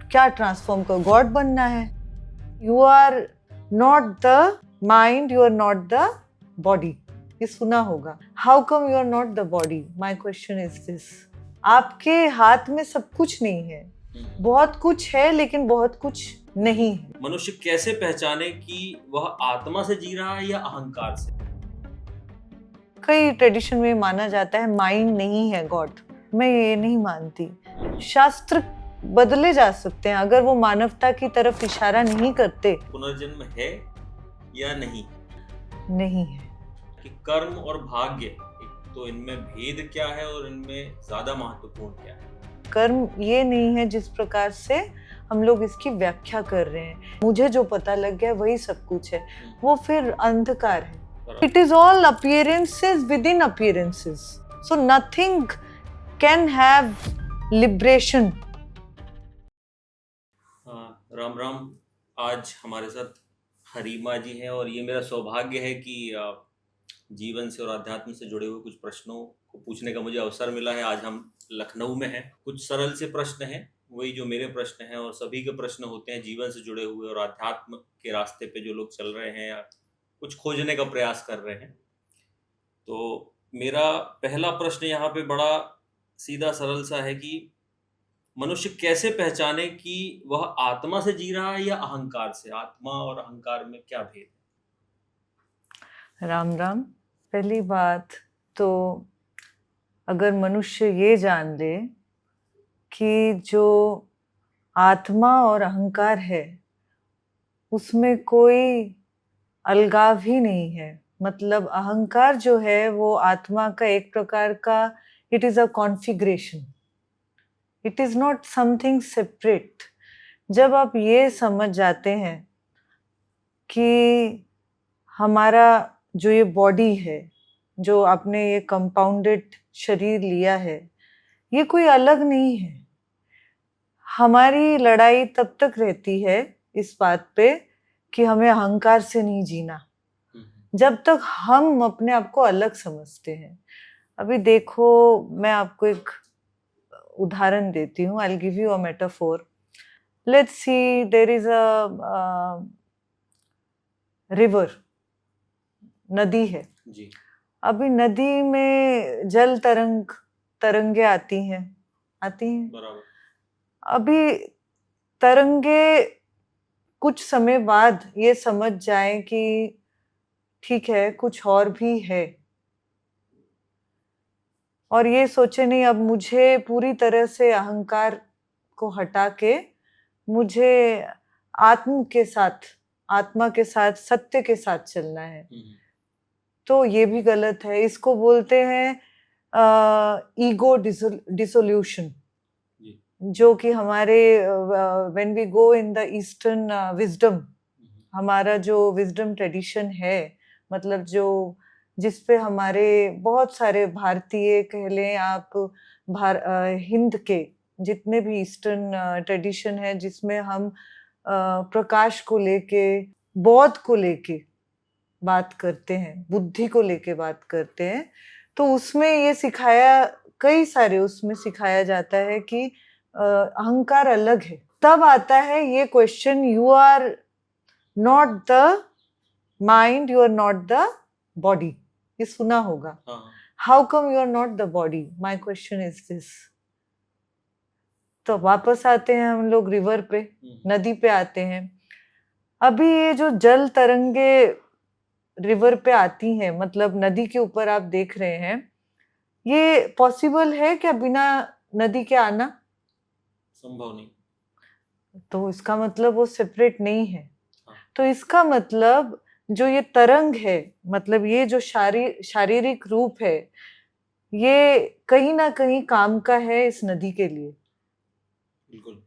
क्या ट्रांसफॉर्म कर, गॉड बनना है? You are not the mind, you are not the body. ये सुना होगा, how come you are not the body? My question is this, आपके हाथ में सब कुछ नहीं है, बहुत कुछ है लेकिन बहुत कुछ नहीं है। मनुष्य कैसे पहचाने कि वह आत्मा से जी रहा है या अहंकार से? कई ट्रेडिशन में माना जाता है माइंड नहीं है गॉड। मैं ये नहीं मानती। शास्त्र बदले जा सकते हैं अगर वो मानवता की तरफ इशारा नहीं करते। पुनर्जन्म है या नहीं? नहीं है। कि कर्म और भाग्य, एक तो इनमें भेद क्या है और इनमें ज्यादा महत्वपूर्ण क्या है? कर्म ये नहीं है जिस प्रकार से हम लोग इसकी व्याख्या कर रहे हैं। मुझे जो पता लग गया वही सब कुछ है, वो फिर अंधकार है। It is all appearances within appearances. So nothing can have liberation. Ram Ram. आज हमारे साथ हरीमा जी हैं और ये मेरा सौभाग्य है कि जीवन से और अध्यात्म से जुड़े हुए कुछ प्रश्नों को पूछने का मुझे अवसर मिला है। आज हम लखनऊ में हैं। कुछ सरल से प्रश्न हैं, वही जो मेरे प्रश्न हैं, और सभी के प्रश्न होते हैं जीवन से जुड़े हुए और अध्यात्म के रास्ते पे जो लोग चल रहे हैं या कुछ खोजने का प्रयास कर रहे हैं। तो मेरा पहला प्रश्न यहाँ पे बड़ा सीधा सरल सा है कि मनुष्य कैसे पहचाने कि वह आत्मा से जी रहा है या अहंकार से? आत्मा और अहंकार में क्या भेद है? राम राम। पहली बात तो अगर मनुष्य ये जान ले कि जो आत्मा और अहंकार है उसमें कोई अलगाव ही नहीं है। मतलब अहंकार जो है वो आत्मा का एक प्रकार का, it is a configuration, it is not something separate. जब आप ये समझ जाते हैं कि हमारा जो ये बॉडी है, जो आपने ये कंपाउंडेड शरीर लिया है, ये कोई अलग नहीं है। हमारी लड़ाई तब तक रहती है इस बात पे कि हमें अहंकार से नहीं जीना, जब तक हम अपने आप को अलग समझते हैं। अभी देखो, मैं आपको एक उदाहरण देती हूँ। I will give you a metaphor. Let's see there is a river, नदी है जी। अभी नदी में जल तरंगे आती हैं बराबर। अभी तरंगे कुछ समय बाद ये समझ जाएं कि ठीक है, कुछ और भी है, और ये सोचे नहीं अब मुझे पूरी तरह से अहंकार को हटा के मुझे आत्मा के साथ सत्य के साथ चलना है। तो ये भी गलत है। इसको बोलते हैं ईगो डिसोल्यूशन, जो कि हमारे when we go in the eastern wisdom, हमारा जो विजडम ट्रेडिशन है, मतलब जो जिस पे हमारे बहुत सारे भारतीय कह लें आप, हिंद के जितने भी ईस्टर्न ट्रेडिशन है, जिसमें हम प्रकाश को लेके, बौद्ध को लेके बात करते हैं, बुद्धि को लेके बात करते हैं, तो उसमें ये सिखाया, कई सारे उसमें सिखाया जाता है कि अहंकार अलग है। तब आता है ये question, you are not the mind, you are not the body. ये सुना होगा, how come you are not the body? My question is this. तो वापस आते हैं हम लोग रिवर पे, नदी पे आते हैं। अभी ये जो जल तरंगे रिवर पे आती हैं, मतलब नदी के ऊपर आप देख रहे हैं, ये पॉसिबल है क्या बिना नदी के आना? संभव नहीं। तो इसका मतलब वो सेपरेट नहीं है। तो इसका मतलब जो ये तरंग है, मतलब ये जो शारीरिक रूप है, ये कहीं ना कहीं काम का है इस नदी के लिए। बिल्कुल।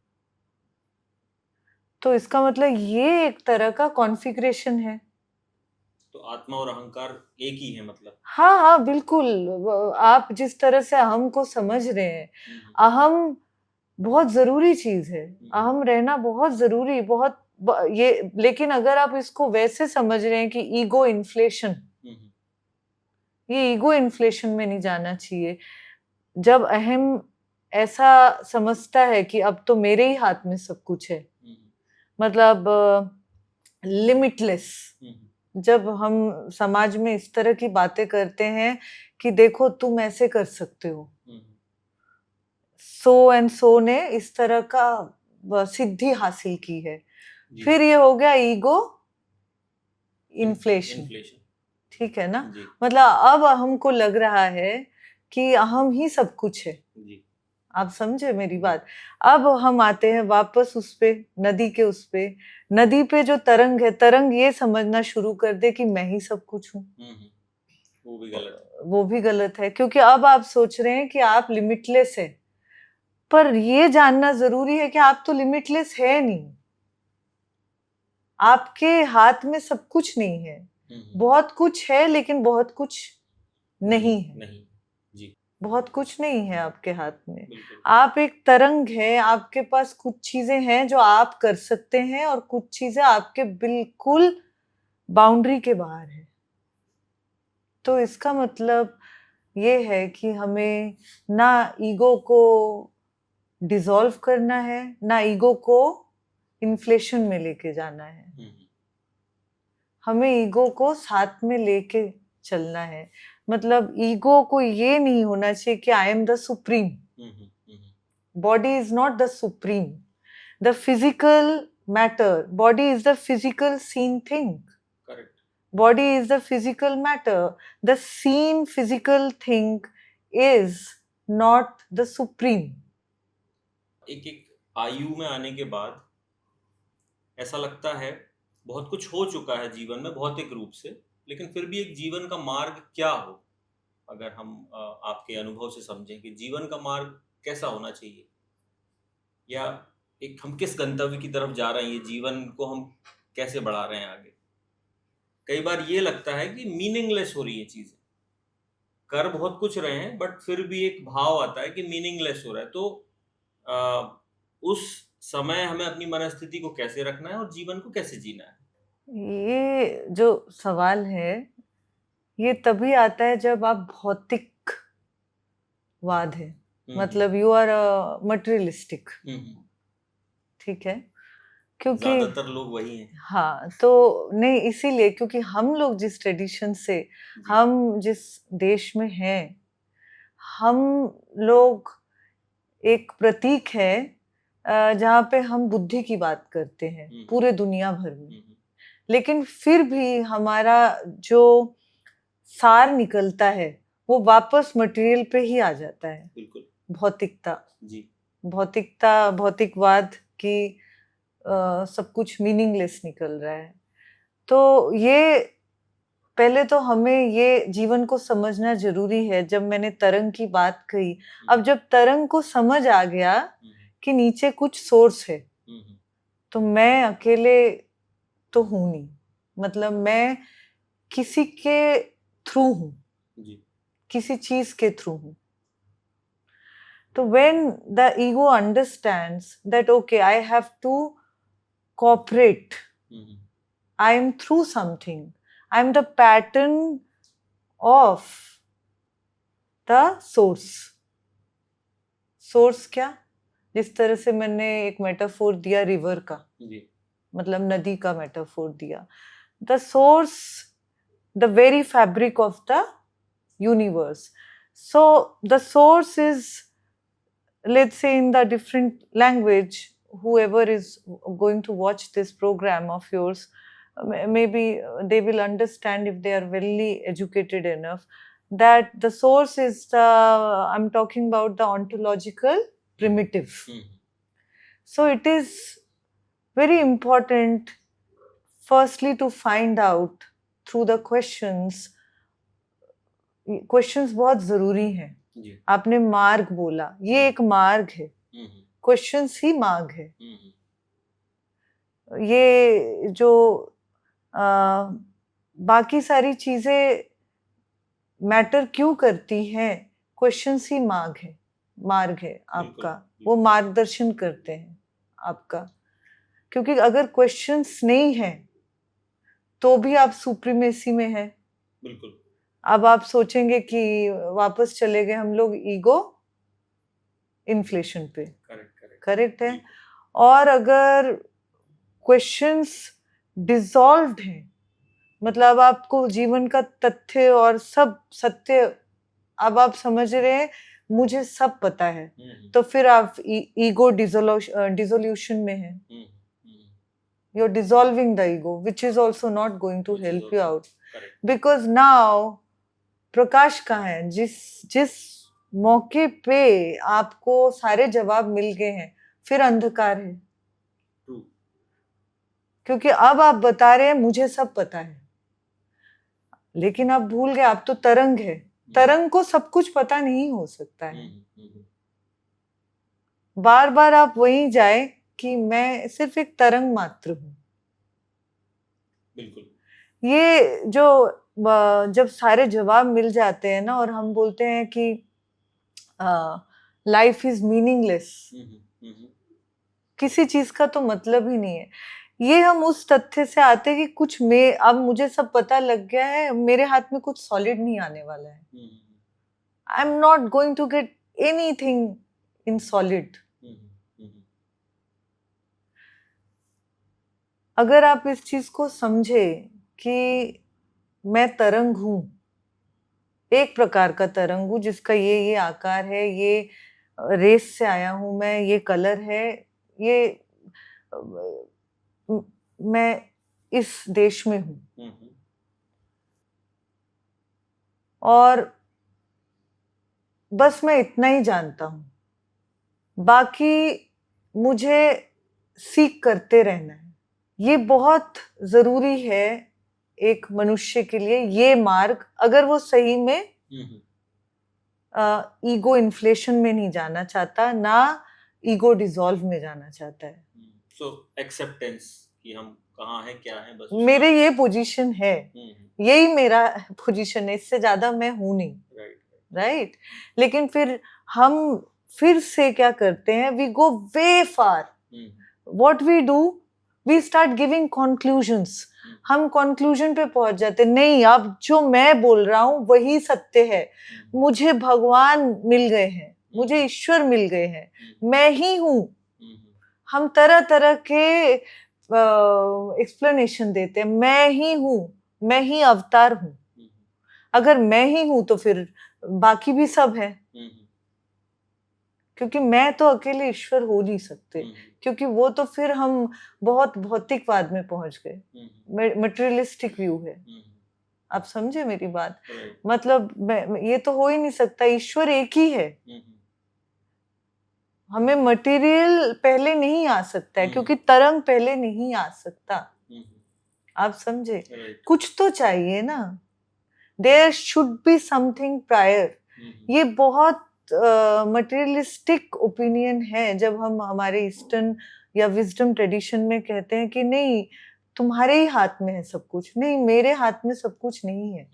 तो इसका मतलब ये एक तरह का कॉन्फ़िगरेशन है। तो आत्मा और अहंकार एक ही है मतलब? हाँ हाँ बिल्कुल। आप जिस तरह से अहम को समझ रहे हैं, अहम बहुत जरूरी चीज है, अहम रहना बहुत जरूरी, ये, लेकिन अगर आप इसको वैसे समझ रहे हैं कि ईगो इन्फ्लेशन, ये ईगो इन्फ्लेशन में नहीं जाना चाहिए। जब अहम ऐसा समझता है कि अब तो मेरे ही हाथ में सब कुछ है, मतलब लिमिटलेस। जब हम समाज में इस तरह की बातें करते हैं कि देखो तुम ऐसे कर सकते हो, सो एंड सो ने इस तरह का सिद्धि हासिल की है, जी, फिर ये हो गया ईगो इन्फ्लेशन। इन्फ्लेशन। ठीक है ना? जी, मतलब अब हमको लग रहा है कि हम ही सब कुछ है। जी, आप समझे मेरी बात? अब हम आते हैं वापस उस पे, नदी के उस पे। नदी पे जो तरंग है, तरंग ये समझना शुरू कर दे कि मैं ही सब कुछ हूँ, वो भी गलत है। वो भी गलत है, क्योंकि अब आप सोच रहे हैं कि आप लिमिटलेस है, पर ये जानना जरूरी है कि आप तो लिमिटलेस है नहीं। आपके हाथ में सब कुछ नहीं है, बहुत कुछ है लेकिन बहुत कुछ नहीं है। नहीं, जी, बहुत कुछ नहीं है आपके हाथ में। बिल्कुल। आप एक तरंग है, आपके पास कुछ चीजें हैं जो आप कर सकते हैं और कुछ चीजें आपके बिल्कुल बाउंड्री के बाहर है। तो इसका मतलब ये है कि हमें ना ईगो को डिसॉल्व करना है, ना ईगो को इन्फ्लेशन में लेके जाना है। हमें ईगो को साथ में लेके चलना है। मतलब ईगो को ये नहीं होना चाहिए कि I am the supreme. Body is not the supreme. The physical matter, body is the physical seen thing. Correct. Body is the physical matter. The seen physical thing is not the supreme. एक एक आयु में आने के बाद ऐसा लगता है बहुत कुछ हो चुका है जीवन में भौतिक रूप से, लेकिन फिर भी एक जीवन का मार्ग क्या हो, अगर हम आपके अनुभव से समझें कि जीवन का मार्ग कैसा होना चाहिए, या एक हम किस गंतव्य की तरफ जा रहे हैं, ये जीवन को हम कैसे बढ़ा रहे हैं आगे। कई बार ये लगता है कि मीनिंगलेस हो रही है चीजें, कर बहुत कुछ रहे हैं बट फिर भी एक भाव आता है कि मीनिंगलेस हो रहा है। तो उस समय हमें अपनी मनस्थिति को कैसे रखना है और जीवन को कैसे जीना है? ये जो सवाल है, ये तभी आता है जब आप भौतिकवाद है, मतलब यू आर मटेरियलिस्टिक। ठीक है, क्योंकि ज्यादातर लोग वही हैं। हाँ, तो नहीं, इसीलिए क्योंकि हम लोग जिस ट्रेडिशन से, हम जिस देश में हैं, हम लोग एक प्रतीक है जहाँ पे हम बुद्धि की बात करते हैं पूरे दुनिया भर में, लेकिन फिर भी हमारा जो सार निकलता है वो वापस मटेरियल पे ही आ जाता है। बिल्कुल। भौतिकता, जी, भौतिकता, भौतिकवाद की सब कुछ मीनिंगलेस निकल रहा है। तो ये पहले तो हमें ये जीवन को समझना जरूरी है। जब मैंने तरंग की बात कही, अब जब तरंग को समझ आ गया कि नीचे कुछ सोर्स है, तो मैं अकेले तो हूं नहीं, मतलब मैं किसी के थ्रू हूं, किसी चीज के थ्रू हूं। तो when the ego understands that okay, I have to cooperate, I am through something, I am the pattern of the source. Source क्या? जिस तरह से मैंने एक मेटाफोर दिया रिवर का, मतलब नदी का मेटाफोर दिया, the source, the very fabric of the universe. So the source is, let's say in the different language, whoever is going to watch this program of yours, maybe they will understand if they are very educated enough, that the source is the, I'm talking about the ontological primitive. So it is very important firstly to find out through the questions. Questions बहुत जरूरी हैं। आपने मार्ग बोला, ये एक मार्ग है, क्वेश्चंस ही मार्ग है। ये जो बाकी सारी चीजें मैटर क्यों करती हैं, क्वेश्चंस ही मार्ग है आपका, वो मार्गदर्शन करते हैं आपका। क्योंकि अगर क्वेश्चंस नहीं है तो भी आप सुप्रीमेसी में हैं। इन्फ्लेशन पे। करेक्ट करेक्ट है। और अगर क्वेश्चंस डिसॉल्व्ड हैं, मतलब आपको जीवन का तथ्य और सब सत्य अब आप समझ रहे हैं, मुझे सब पता है, तो फिर आप ईगो डिसोल्यूशन में हैं। You're dissolving the ego, which is also not going to help you out. Correct. Because now प्रकाश कहाँ है? जिस मौके पे आपको सारे जवाब मिल गए हैं, फिर अंधकार है। True. क्योंकि अब आप बता रहे हैं मुझे सब पता है, लेकिन आप भूल गए आप तो तरंग है। तरंग को सब कुछ पता नहीं हो सकता है। बार बार आप वहीं जाए कि मैं सिर्फ एक तरंग मात्र हूं। बिल्कुल। ये जो जब सारे जवाब मिल जाते हैं ना, और हम बोलते हैं कि लाइफ इज मीनिंगलेस, किसी चीज का तो मतलब ही नहीं है, ये हम उस तथ्य से आते हैं कि कुछ में अब मुझे सब पता लग गया है, मेरे हाथ में कुछ सॉलिड नहीं आने वाला है। I am not going to get anything in solid. अगर आप इस चीज को समझे कि मैं तरंग हूं, एक प्रकार का तरंग हूं जिसका ये आकार है, ये रेस से आया हूं मैं, ये कलर है, ये मैं इस देश में हूं, और बस मैं इतना ही जानता हूं, बाकी मुझे सीख करते रहना है। ये बहुत जरूरी है एक मनुष्य के लिए, ये मार्ग, अगर वो सही में ईगो इन्फ्लेशन में नहीं जाना चाहता, ना ईगो डिसॉल्व में जाना चाहता है। सो एक्सेप्टेंस कि हम कहाँ हैं, क्या हैं, बस मेरे ये पोजीशन है, यही मेरा पोजीशन है, इससे ज्यादा मैं हूं नहीं। राइट। लेकिन फिर हम फिर से क्या करते हैं, we go way far. What we do, we start giving conclusions. हम कंक्लूजन पे पहुंच जाते, नहीं अब जो मैं बोल रहा हूं वही सत्य है, मुझे भगवान मिल गए हैं, मुझे ईश्वर मिल गए हैं, मैं ही हूं। हम तरह तरह के एक्सप्लेनेशन देते हैं, मैं ही हूं, मैं ही अवतार हूं। अगर मैं ही हूं तो फिर बाकी भी सब है, क्योंकि मैं तो अकेले ईश्वर हो नहीं सकते, क्योंकि वो तो फिर हम बहुत भौतिकवाद में पहुंच गए, मटेरियलिस्टिक व्यू है। आप समझे मेरी बात? मतलब ये तो हो ही नहीं सकता, ईश्वर एक ही है। हमें मटेरियल पहले नहीं आ सकता है, क्योंकि तरंग पहले नहीं आ सकता। आप समझे? कुछ तो चाहिए ना, there should be something prior. ये बहुत मटेरियलिस्टिक ओपिनियन है जब हम हमारे ईस्टर्न या विजडम ट्रेडिशन में कहते हैं कि नहीं तुम्हारे ही हाथ में है सब कुछ। नहीं, मेरे हाथ में सब कुछ नहीं है,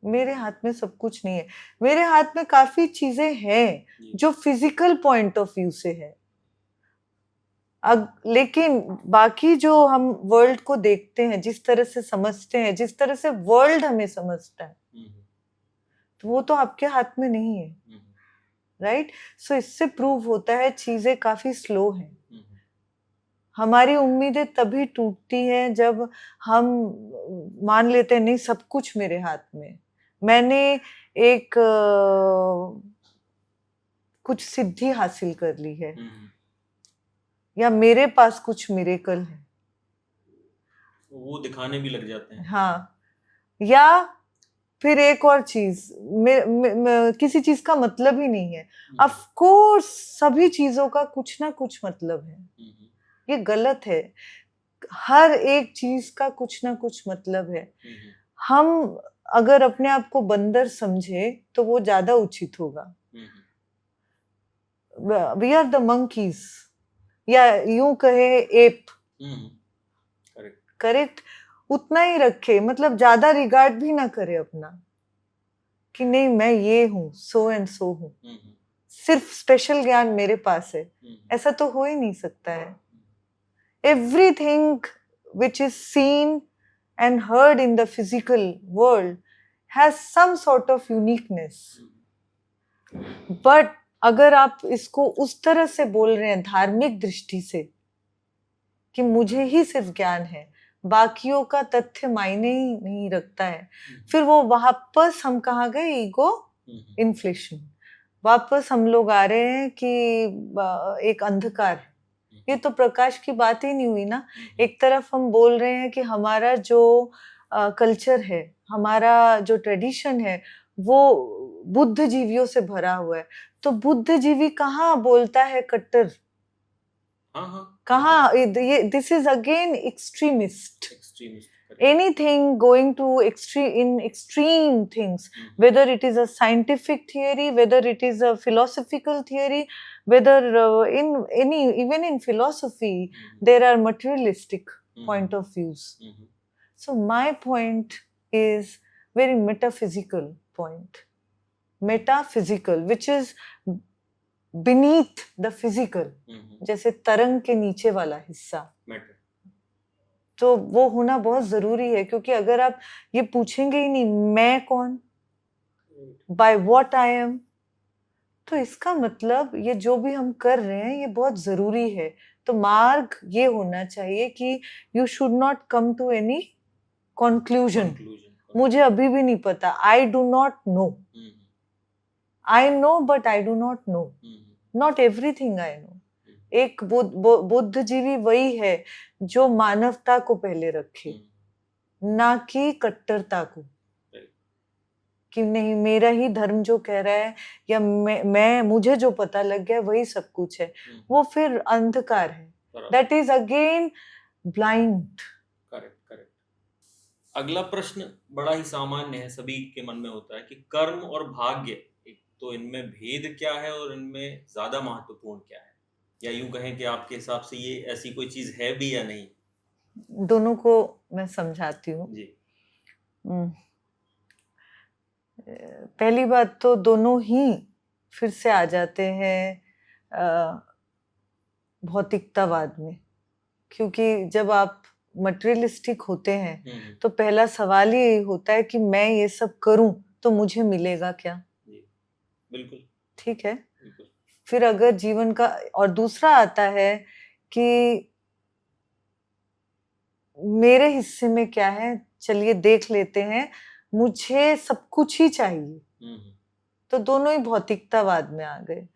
मेरे हाथ में सब कुछ नहीं है। मेरे हाथ में काफी चीजें हैं जो फिजिकल पॉइंट ऑफ व्यू से है, लेकिन बाकी जो हम वर्ल्ड को देखते हैं, जिस तरह से समझते हैं, जिस तरह से वर्ल्ड हमें समझता है, तो वो तो आपके हाथ में नहीं है। राइट। सो इससे प्रूव होता है चीजें काफी स्लो हैं। हमारी उम्मीदें तभी टूटती हैं जब हम मान लेते हैं नहीं सब कुछ मेरे हाथ में, मैंने एक कुछ सिद्धि हासिल कर ली है, या मेरे पास कुछ मिरेकल है, वो दिखाने भी लग जाते हैं। हाँ, या फिर एक और चीज, किसी चीज का मतलब ही नहीं है। ऑफ कोर्स सभी चीजों का कुछ ना कुछ मतलब है, ये गलत है। हर एक चीज का कुछ ना कुछ मतलब है। हम अगर अपने आप को बंदर समझे तो वो ज्यादा उचित होगा। वी आर द मंकीज, या यूं कहे एप। करेक्ट। उतना ही रखे, मतलब ज्यादा रिगार्ड भी ना करे अपना कि नहीं मैं ये हूं, सो एंड सो हूं, सिर्फ स्पेशल ज्ञान मेरे पास है, ऐसा तो हो ही नहीं सकता है। Everything which is seen and heard in the physical world has some sort of uniqueness. But अगर आप इसको उस तरह से बोल रहे हैं धार्मिक दृष्टि से कि मुझे ही सिर्फ ज्ञान है, बाकियों का तथ्य मायने ही नहीं रखता है, फिर वो वापस हम कहाँ गए, ईगो इन्फ्लेशन। वापस हम लोग आ रहे हैं कि एक अंधकार है। ये तो प्रकाश की बात ही नहीं हुई ना। एक तरफ हम बोल रहे हैं कि हमारा जो कल्चर है, हमारा जो ट्रेडिशन है, वो बुद्धिजीवियों से भरा हुआ है। तो बुद्धिजीवी कहाँ बोलता है कट्टर? हाँ हाँ कहाँ? ये this is again extremist. Extremist Anything going to extreme things, whether it is a scientific theory, whether it is a philosophical theory, whether even in philosophy there are materialistic point of views. So my point is very metaphysical point, metaphysical, which is beneath the physical, जैसे तरंग के नीचे वाला हिस्सा। तो वो होना बहुत जरूरी है, क्योंकि अगर आप ये पूछेंगे ही नहीं मैं कौन, बाय व्हाट आई एम, तो इसका मतलब ये जो भी हम कर रहे हैं ये बहुत जरूरी है। तो मार्ग ये होना चाहिए कि you should not come to any conclusion. मुझे अभी भी नहीं पता, I do not know, I know but I do not know, not everything I know. एक बुद्धिजीवी वही है जो मानवता को पहले रखे, ना कि कट्टरता को, कि नहीं मेरा ही धर्म जो कह रहा है या मैं मुझे जो पता लग गया वही सब कुछ है। वो फिर अंधकार है। That is again blind. Correct correct. अगला प्रश्न बड़ा ही सामान्य है, सभी के मन में होता है कि कर्म और भाग्य, एक तो इनमें भेद क्या है और इनमें ज्यादा महत्वपूर्ण क्या है, या यूं कहें कि आपके हिसाब से ये ऐसी कोई चीज है भी या नहीं? दोनों को मैं समझाती हूँ जी। पहली बात तो दोनों ही फिर से आ जाते हैं भौतिकतावाद में, क्योंकि जब आप मटेरियलिस्टिक होते हैं तो पहला सवाल ही होता है कि मैं ये सब करूं तो मुझे मिलेगा क्या? बिल्कुल ठीक है। फिर अगर जीवन का, और दूसरा आता है कि मेरे हिस्से में क्या है, चलिए देख लेते हैं, मुझे सब कुछ ही चाहिए। तो दोनों ही भौतिकतावाद में आ गए।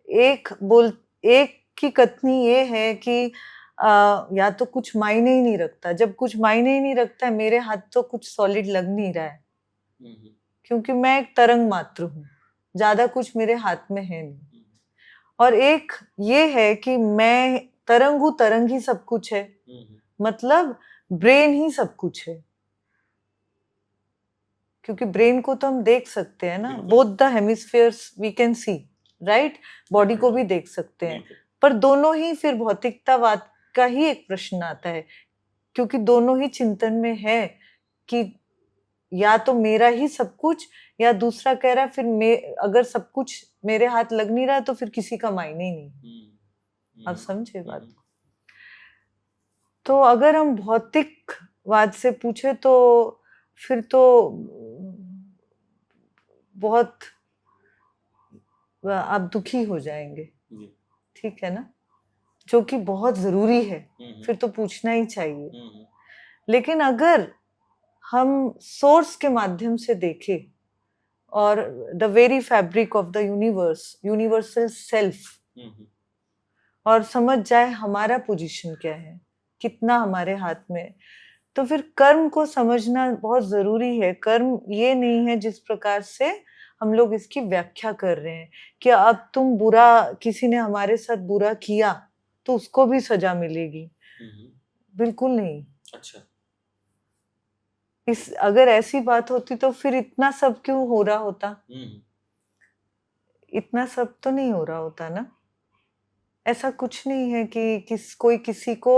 एक की कथनी ये है कि या तो कुछ मायने ही नहीं रखता। जब कुछ मायने ही नहीं रखता है, मेरे हाथ तो कुछ सॉलिड लग नहीं रहा है, क्योंकि मैं एक तरंग मात्र हूँ, ज्यादा कुछ मेरे हाथ में है नहीं। और एक ये है कि मैं तरंग हूँ, तरंग ही सब कुछ है, मतलब ब्रेन ही सब कुछ है, क्योंकि ब्रेन को तो हम देख सकते हैं ना, both the hemispheres we can see, right? Body को भी देख सकते हैं। पर दोनों ही फिर भौतिकतावाद का ही एक प्रश्न आता है, क्योंकि दोनों ही चिंतन में है कि या तो मेरा ही सब कुछ, या दूसरा कह रहा है फिर अगर सब कुछ मेरे हाथ लग नहीं रहा है तो फिर किसी का मायने ही नहीं। आप समझे बात? तो अगर हम भौतिकवाद से पूछे तो फिर तो बहुत आप दुखी हो जाएंगे, ठीक है ना, जो कि बहुत जरूरी है, फिर तो पूछना ही चाहिए। लेकिन अगर हम सोर्स के माध्यम से देखें और the very fabric of the universe, universal self, और समझ जाए हमारा पोजीशन क्या है, कितना हमारे हाथ में, तो फिर कर्म को समझना बहुत जरूरी है। कर्म ये नहीं है जिस प्रकार से हम लोग इसकी व्याख्या कर रहे हैं कि अब तुम बुरा, किसी ने हमारे साथ बुरा किया तो उसको भी सजा मिलेगी। बिल्कुल नहीं। अच्छा। अगर ऐसी बात होती तो फिर इतना सब क्यों हो रहा होता? इतना सब तो नहीं हो रहा होता ना। ऐसा कुछ नहीं है कि कोई किसी को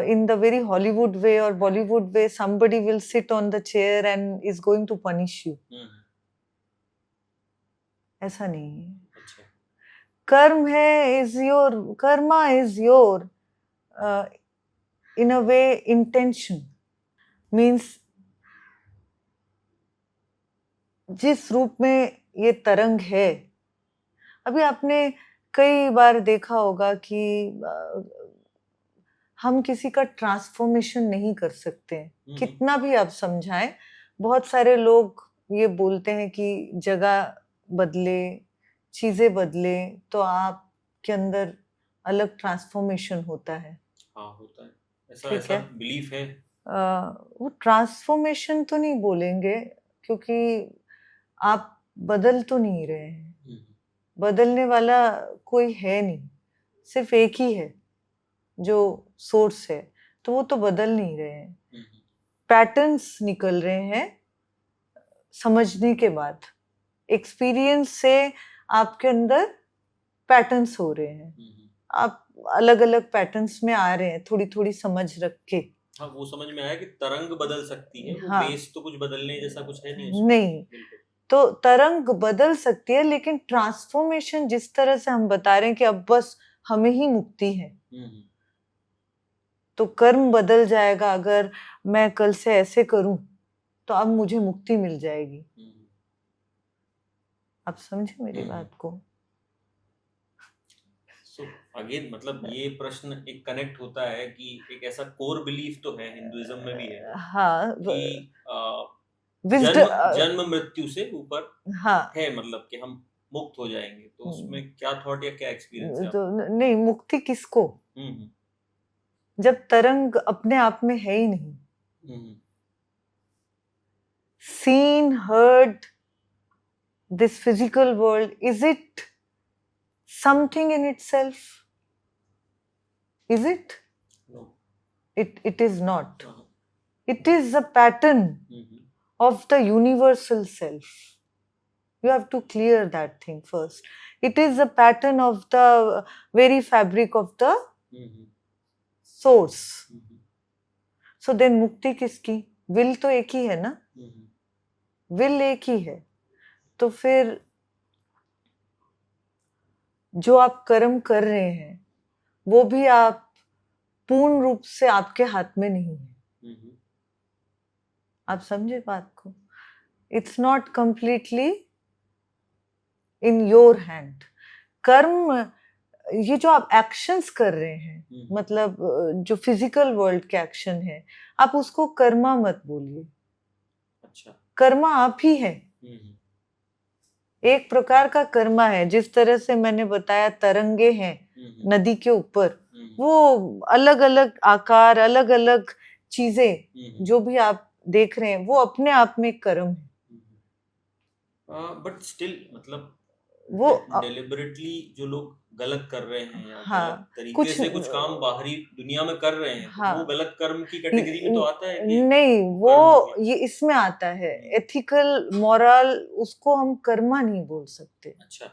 in the very Hollywood way or Bollywood way, somebody will sit on the chair and is going to punish you. ऐसा नहीं है। अच्छा। कर्म है, is your karma is your in a way intention, means जिस रूप में ये तरंग है अभी आपने कई बार देखा होगा कि हम किसी का ट्रांसफॉर्मेशन नहीं कर सकते हैं, कितना भी आप समझाएं। बहुत सारे लोग ये बोलते हैं कि जगह बदले, चीजें बदले तो आपके अंदर अलग ट्रांसफॉर्मेशन होता है। हाँ होता है, ऐसा ठीक ऐसा है। बिलीफ है। वो ट्रांसफॉर्मेशन तो नहीं बोलेंगे, क्योंकि आप बदल तो नहीं रहे हैं, बदलने वाला कोई है नहीं, सिर्फ एक ही है जो सोर्स है, तो वो तो बदल नहीं रहे हैं। पैटर्न्स निकल रहे हैं समझने के बाद, एक्सपीरियंस से आपके अंदर पैटर्न्स हो रहे हैं, आप अलग अलग पैटर्न्स में आ रहे हैं थोड़ी थोड़ी समझ रख के। हाँ वो समझ में आया कि तरंग बदल सकती है, वो हाँ, बेस तो कुछ बदलने जैसा कुछ है नहीं उसमें। नहीं, तो तरंग बदल सकती है, लेकिन ट्रांसफॉर्मेशन जिस तरह से हम बता रहे हैं कि अब बस हमें ही मुक्ति है, तो कर्म बदल जाएगा। अगर मैं कल से ऐसे करूं तो अब मुझे मुक्ति मिल जाएगी। आप समझे मेरी बात को? सो अगेन मतलब ये प्रश्न एक कनेक्ट होता है कि एक ऐसा कोर बिलीफ तो है हिंदुइज्म में भी है हाँ, कि विजडम, जन्म मृत्यु से ऊपर हाँ, है, मतलब कि हम मुक्त हो जाएंगे। तो उसमें क्या थॉट या क्या एक्सपीरियंस है तो नहीं, मुक्ति किसको, आपका? जब तरंग अपने आप में है ही नहीं। Seen, heard, this physical world, is it something in itself? Is it? No. It is not. It is a pattern of the universal self. You have to clear that thing first. It is a pattern of the very fabric of the source. So then मुक्ति किसकी? Will तो एक ही है ना, will एक ही है। तो फिर जो आप कर्म कर रहे हैं वो भी आप पूर्ण रूप से आपके हाथ में नहीं है। आप समझे बात को? It's not completely in your hand. कर्म, ये जो आप एक्शंस कर रहे हैं, मतलब जो फिजिकल वर्ल्ड के एक्शन है, आप उसको कर्मा मत बोलिए। अच्छा, कर्मा आप ही है, एक प्रकार का कर्मा है। जिस तरह से मैंने बताया तरंगे हैं नदी के ऊपर, वो अलग अलग आकार, अलग अलग चीजें जो भी आप देख रहे हैं वो अपने आप में कर्म है। बट स्टिल मतलब वो डेलिबरेटली जो लोग गलत कर रहे हैं या हाँ, गलत तरीके से कुछ काम बाहरी दुनिया में कर रहे हैं, हाँ, तो वो गलत कर्म की कैटेगरी में तो आता है कि नहीं, वो ये इसमें आता है एथिकल मॉरल, उसको हम कर्मा नहीं बोल सकते। अच्छा,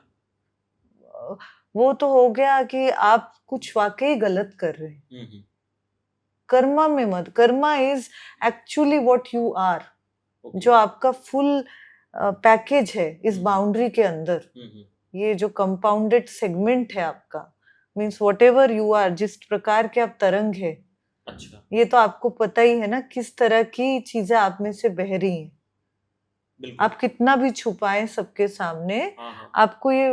वो तो हो गया कि आप कुछ वाकई गलत कर रहे हैं, कर्मा में मत। Karma is actually what you are, जो आपका फुल पैकेज है इस बाउंड्री के अंदर। ये जो कंपाउंडेड सेगमेंट है आपका, means whatever you are, जिस प्रकार के आप तरंग है। अच्छा, ये तो आपको पता ही है ना किस तरह की चीजें आप में से बह रही हैं। आप कितना भी छुपाएं सबके सामने, आपको ये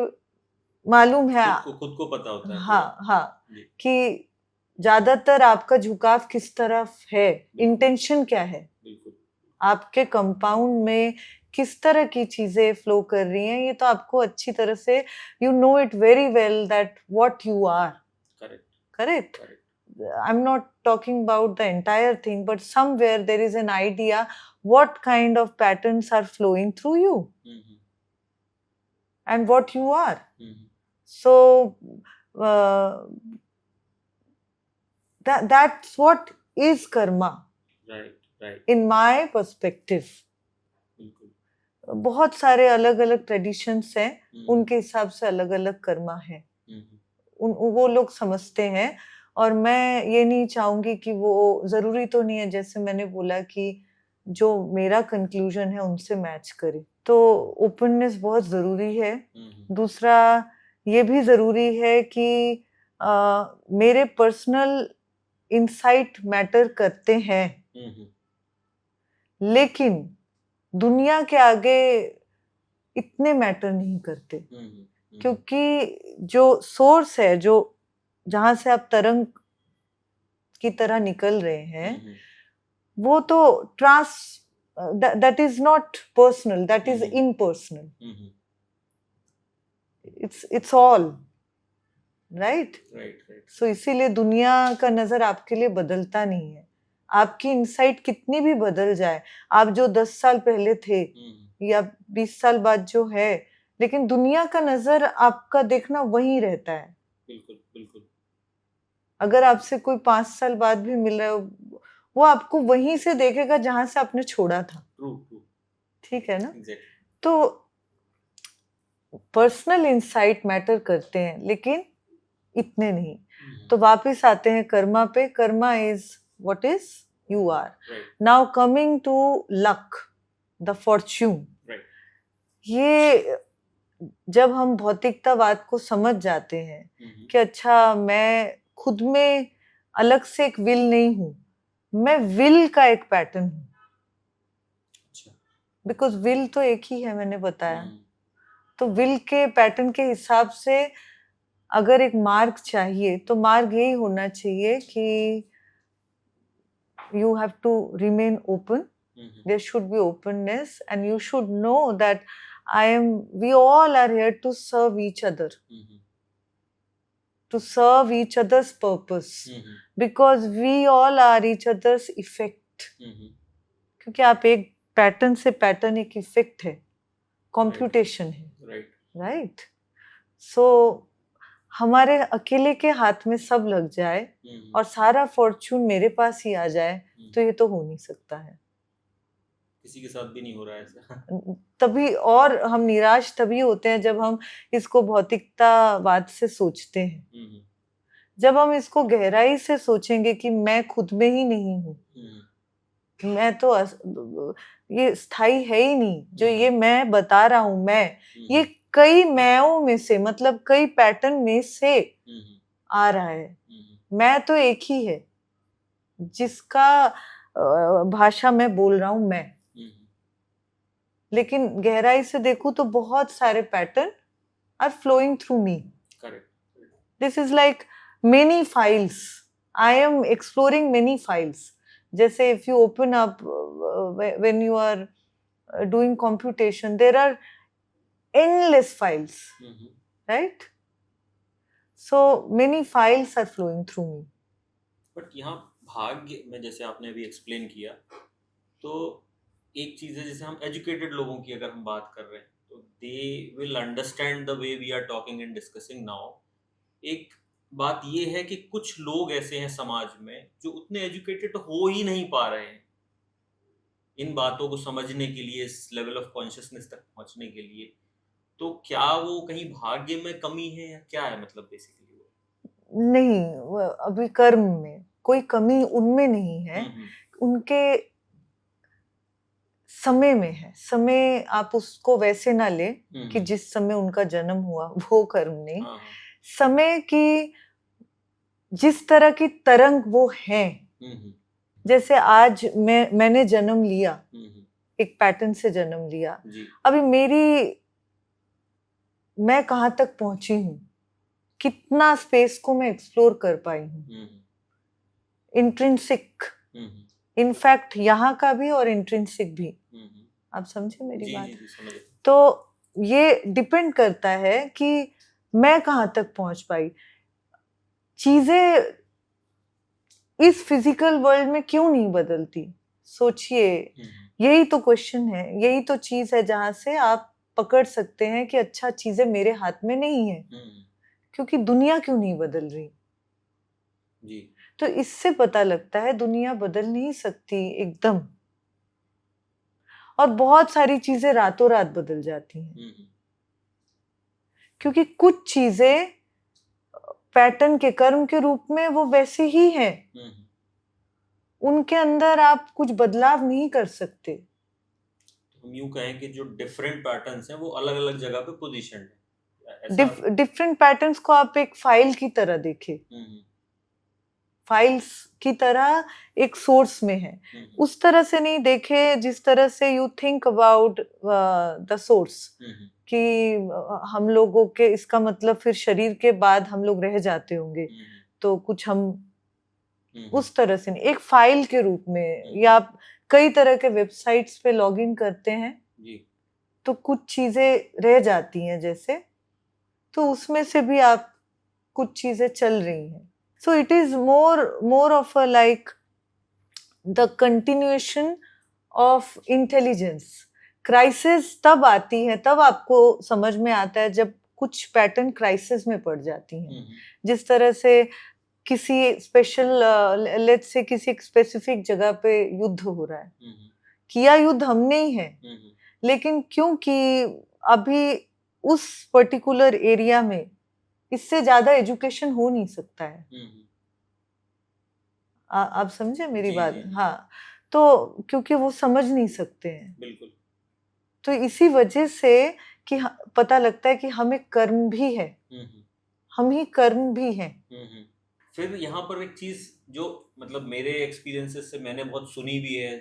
मालूम है, खुद को पता होता है। हाँ हाँ, कि ज्यादातर आपका झुकाव किस तरफ है, इंटेंशन क्या है, आपके कंपाउंड में किस तरह की चीजें फ्लो कर रही हैं, ये तो आपको अच्छी तरह से, you know it very well that what you are. Correct. I am not talking about the entire thing, but somewhere there is an idea what kind of patterns are flowing through you and what you are. So that's what is karma, right, in my perspective. बहुत सारे अलग अलग traditions हैं, उनके हिसाब से अलग अलग कर्मा है, वो लोग समझते हैं। और मैं ये नहीं चाहूंगी कि वो, जरूरी तो नहीं है, जैसे मैंने बोला कि जो मेरा कंक्लूजन है उनसे मैच करे। तो ओपननेस बहुत जरूरी है। दूसरा ये भी जरूरी है कि मेरे पर्सनल इंसाइट मैटर करते हैं, लेकिन दुनिया के आगे इतने मैटर नहीं करते। क्योंकि जो सोर्स है, जो जहां से आप तरंग की तरह निकल रहे हैं, वो तो that is not personal, that is impersonal, it's all right. So इसीलिए दुनिया का नजर आपके लिए बदलता नहीं है। आपकी इनसाइट कितनी भी बदल जाए, आप जो 10 साल पहले थे या 20 साल बाद जो है, लेकिन दुनिया का नजर आपका देखना वही रहता है। बिल्कुल बिल्कुल। अगर आपसे कोई 5 साल बाद भी मिल रहा है, वो आपको वहीं से देखेगा जहां से आपने छोड़ा था। True true. ठीक है ना? एग्जैक्टली। तो पर्सनल इंसाइट मैटर करते हैं, लेकिन इतने नहीं। तो वापस आते हैं कर्मा पे। Karma is what is you are. Now coming to luck, the fortune. ये जब हम भौतिकतावाद को समझ जाते हैं कि अच्छा, मैं खुद में अलग से एक विल नहीं हूं, मैं विल का एक पैटर्न हूं। बिकॉज विल तो एक ही है, मैंने बताया। तो विल के पैटर्न के हिसाब से अगर एक मार्ग चाहिए, तो मार्ग यही होना चाहिए कि you have to remain open. There should be openness, and you should know that we all are here to serve each other, to serve each other's purpose, because we all are each other's effect. क्योंकि आप एक pattern से pattern एक effect है, computation है, right. सो हमारे अकेले के हाथ में सब लग जाए और सारा फॉर्चून मेरे पास ही आ जाए, तो ये तो हो नहीं सकता है। किसी के साथ भी नहीं हो रहा है ऐसा। तभी, और हम निराश तभी होते हैं जब हम इसको भौतिकतावाद से सोचते हैं। जब हम इसको गहराई से सोचेंगे कि मैं खुद में ही नहीं हूँ, मैं तो ये स्थायी है ही नहीं, जो ये मैं बता रहा हूँ, मैं ये कई मैओं में से, मतलब कई पैटर्न में से आ रहा है। मैं तो एक ही है जिसका भाषा मैं बोल रहा हूँ, मैं। लेकिन गहराई से देखूं तो बहुत सारे pattern are flowing through me. This is like many files, I am exploring many files. जैसे if you open up when you are doing computation, there are endless files, right? So many files are flowing through me. But यहाँ भाग्य में, जैसे आपने अभी explain किया, तो एक चीज है, जैसे हम एजुकेटेड लोगों की अगर हम बात कर रहे हैं, तो they will understand the way we are talking and discussing now. एक बात ये है कि कुछ लोग ऐसे हैं समाज में जो उतने एजुकेटेड हो ही नहीं पा रहे हैं इन बातों को समझने के लिए, इस लेवल ऑफ कॉन्शियसनेस तक पहुंचने के लिए। तो क्या वो कहीं भाग्य में कमी है या क्या है, मतलब बेसिकली? नहीं, अभी कर्म में कोई कमी उनमें नहीं है, उनके समय में है। समय आप उसको वैसे ना ले कि जिस समय उनका जन्म हुआ वो कर्म नहीं। समय की जिस तरह की तरंग वो है, जैसे आज मैंने जन्म लिया, एक पैटर्न से जन्म लिया, अभी मैं कहाँ तक पहुंची हूँ, कितना स्पेस को मैं एक्सप्लोर कर पाई हूँ, इंट्रिंसिक, इनफैक्ट यहाँ का भी और इंट्रिंसिक भी। आप समझे मेरी बात? तो ये डिपेंड करता है कि मैं कहाँ तक पहुंच पाई। चीजें इस फिजिकल वर्ल्ड में क्यों नहीं बदलती, सोचिए। यही तो क्वेश्चन है, यही तो चीज है जहां से आप पकड़ सकते हैं कि अच्छा, चीजें मेरे हाथ में नहीं है, क्योंकि दुनिया क्यों नहीं बदल रही जी। तो इससे पता लगता है दुनिया बदल नहीं सकती एकदम, और बहुत सारी चीजें रातों रात बदल जाती हैं, क्योंकि कुछ चीजें पैटर्न के, कर्म के रूप में वो वैसे ही हैं, उनके अंदर आप कुछ बदलाव नहीं कर सकते। हम यूं कहें कि जो डिफरेंट पैटर्न्स हैं वो अलग अलग जगह पे पोजीशन्ड है। डिफरेंट पैटर्न्स को आप एक फाइल की तरह देखें, फाइल्स की तरह एक सोर्स में है, उस तरह से नहीं देखे जिस तरह से you think about the source, कि हम लोगों के इसका मतलब फिर शरीर के बाद हम लोग रह जाते होंगे, तो कुछ हम उस तरह से नहीं, एक फाइल के रूप में, या आप कई तरह के वेबसाइट्स पे लॉगिन करते हैं जी तो कुछ चीजें रह जाती हैं जैसे, तो उसमें से भी आप कुछ चीजें चल रही हैं. So it is more of a like the continuation of intelligence. Crisis तब आती है, तब आपको समझ में आता है जब कुछ पैटर्न क्राइसिस में पड़ जाती हैं. जिस तरह से किसी स्पेशल लेट्स से किसी स्पेसिफिक जगह पे युद्ध हो रहा है, किया युद्ध हमने ही है, लेकिन क्योंकि अभी उस पर्टिकुलर एरिया में इससे ज्यादा एजुकेशन हो नहीं सकता है. आप समझे मेरी जी, बात? जी, जी. हाँ, तो क्योंकि वो समझ नहीं सकते हैं, बिल्कुल. तो इसी वजह से कि पता लगता है कि हमें कर्म भी है, हम ही कर्म भी हैं. फिर यहाँ पर एक चीज जो मतलब मेरे एक्सपीरियंसेस से मैंने बहुत सुनी भी है,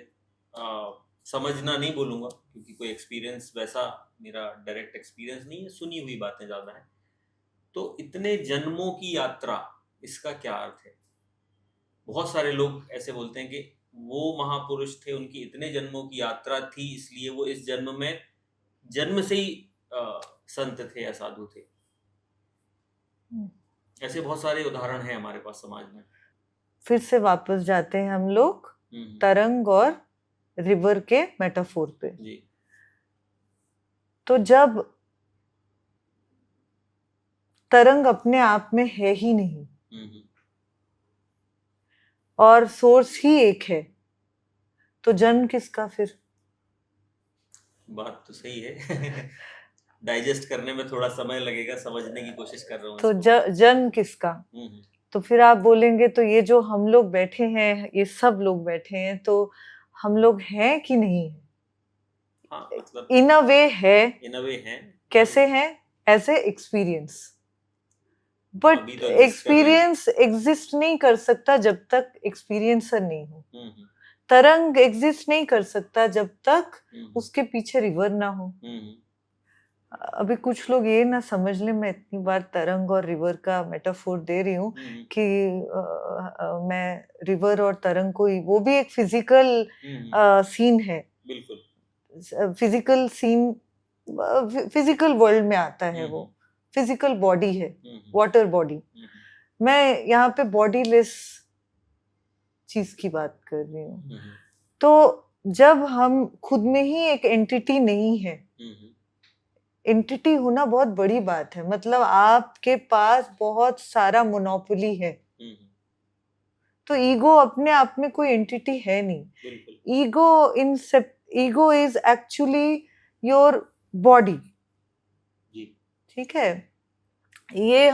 समझना नहीं बोलूँगा क्योंकि कोई एक्सपीरियंस वैसा मेरा डायरेक्ट एक्सपीरियंस नहीं है, सुनी हुई बातें ज़्यादा हैं. तो इतने जन्मों की यात्रा, इसका क्या अर्थ है? बहुत सारे लोग ऐसे बोलते हैं कि वो महापुरुष थे, उनकी इतने जन्मों की यात्रा थी, इसलिए वो इस जन्म में जन्म से ही संत थे या साधु थे. ऐसे बहुत सारे उदाहरण हैं हमारे पास समाज में. फिर से वापस जाते हैं हम लोग तरंग और रिवर के मेटाफोर पे. जी. तो जब तरंग अपने आप में है ही नहीं और सोर्स ही एक है, तो जन्म किसका फिर? बात तो सही है. डाइजेस्ट करने में थोड़ा समय लगेगा, समझने की कोशिश कर रहा हूँ तो इसको. जन्म किसका? तो फिर आप बोलेंगे तो ये जो हम लोग बैठे हैं, ये सब लोग बैठे हैं, तो हम लोग हैं कि नहीं है? हाँ, मतलब इन अ वे है. इन अ वे है. कैसे हैं? As a experience. बट अभी तो exist कर रहे हैं. एक्सपीरियंस एग्जिस्ट नहीं कर सकता जब तक एक्सपीरियंसर नहीं हो. तरंग एग्जिस्ट नहीं कर सकता जब तक उसके पीछे रिवर ना हो. अभी कुछ लोग ये ना समझ ले, मैं इतनी बार तरंग और रिवर का मेटाफोर दे रही हूँ कि मैं रिवर और तरंग को, वो भी एक फिजिकल सीन है. बिल्कुल. फिजिकल सीन, फिजिकल वर्ल्ड में आता है, वो फिजिकल बॉडी है, वाटर बॉडी. मैं यहाँ पे बॉडीलेस चीज की बात कर रही हूँ. तो जब हम खुद में ही एक एंटिटी नहीं है, एंटिटी होना बहुत बड़ी बात है. मतलब आपके पास बहुत सारा मोनोपोली है. तो ईगो अपने आप में कोई एंटिटी है नहीं. Ego is actually your body. ठीक है. ये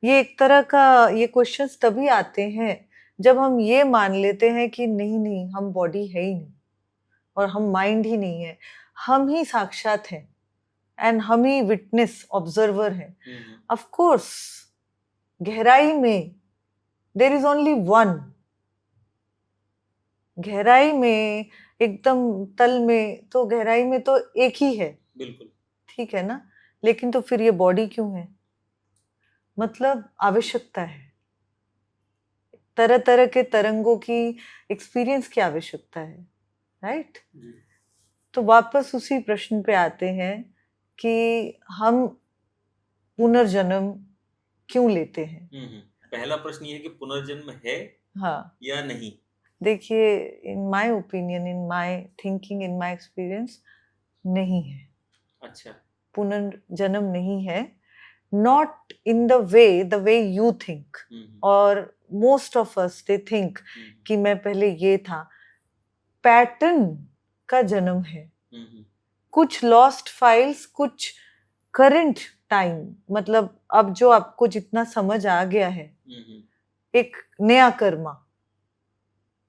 एक तरह का, ये क्वेश्चंस तभी आते हैं जब हम ये मान लेते हैं कि नहीं, हम बॉडी है ही नहीं और हम माइंड ही नहीं है, हम ही साक्षात हैं एंड हम ही विटनेस ऑब्जर्वर हैं. ऑफ कोर्स गहराई में देयर इज ओनली वन. गहराई में, एकदम तल में, तो गहराई में तो एक ही है. बिल्कुल. ठीक है ना. लेकिन तो फिर ये बॉडी क्यों है? मतलब आवश्यकता है. तरह तरह के तरंगों की एक्सपीरियंस की आवश्यकता है. राइट. तो वापस उसी प्रश्न पे आते हैं कि हम पुनर्जन्म क्यों लेते हैं. पहला प्रश्न ये है कि पुनर्जन्म है या नहीं. देखिए, in my opinion, in my thinking, in my experience, नहीं है. अच्छा. पुनर्जन्म नहीं है. Not in the way you think, और most of us they think कि मैं पहले ये था. पैटर्न का जन्म है. कुछ लॉस्ट फाइल्स, कुछ करंट टाइम, मतलब अब जो आपको जितना समझ आ गया है, एक नया कर्मा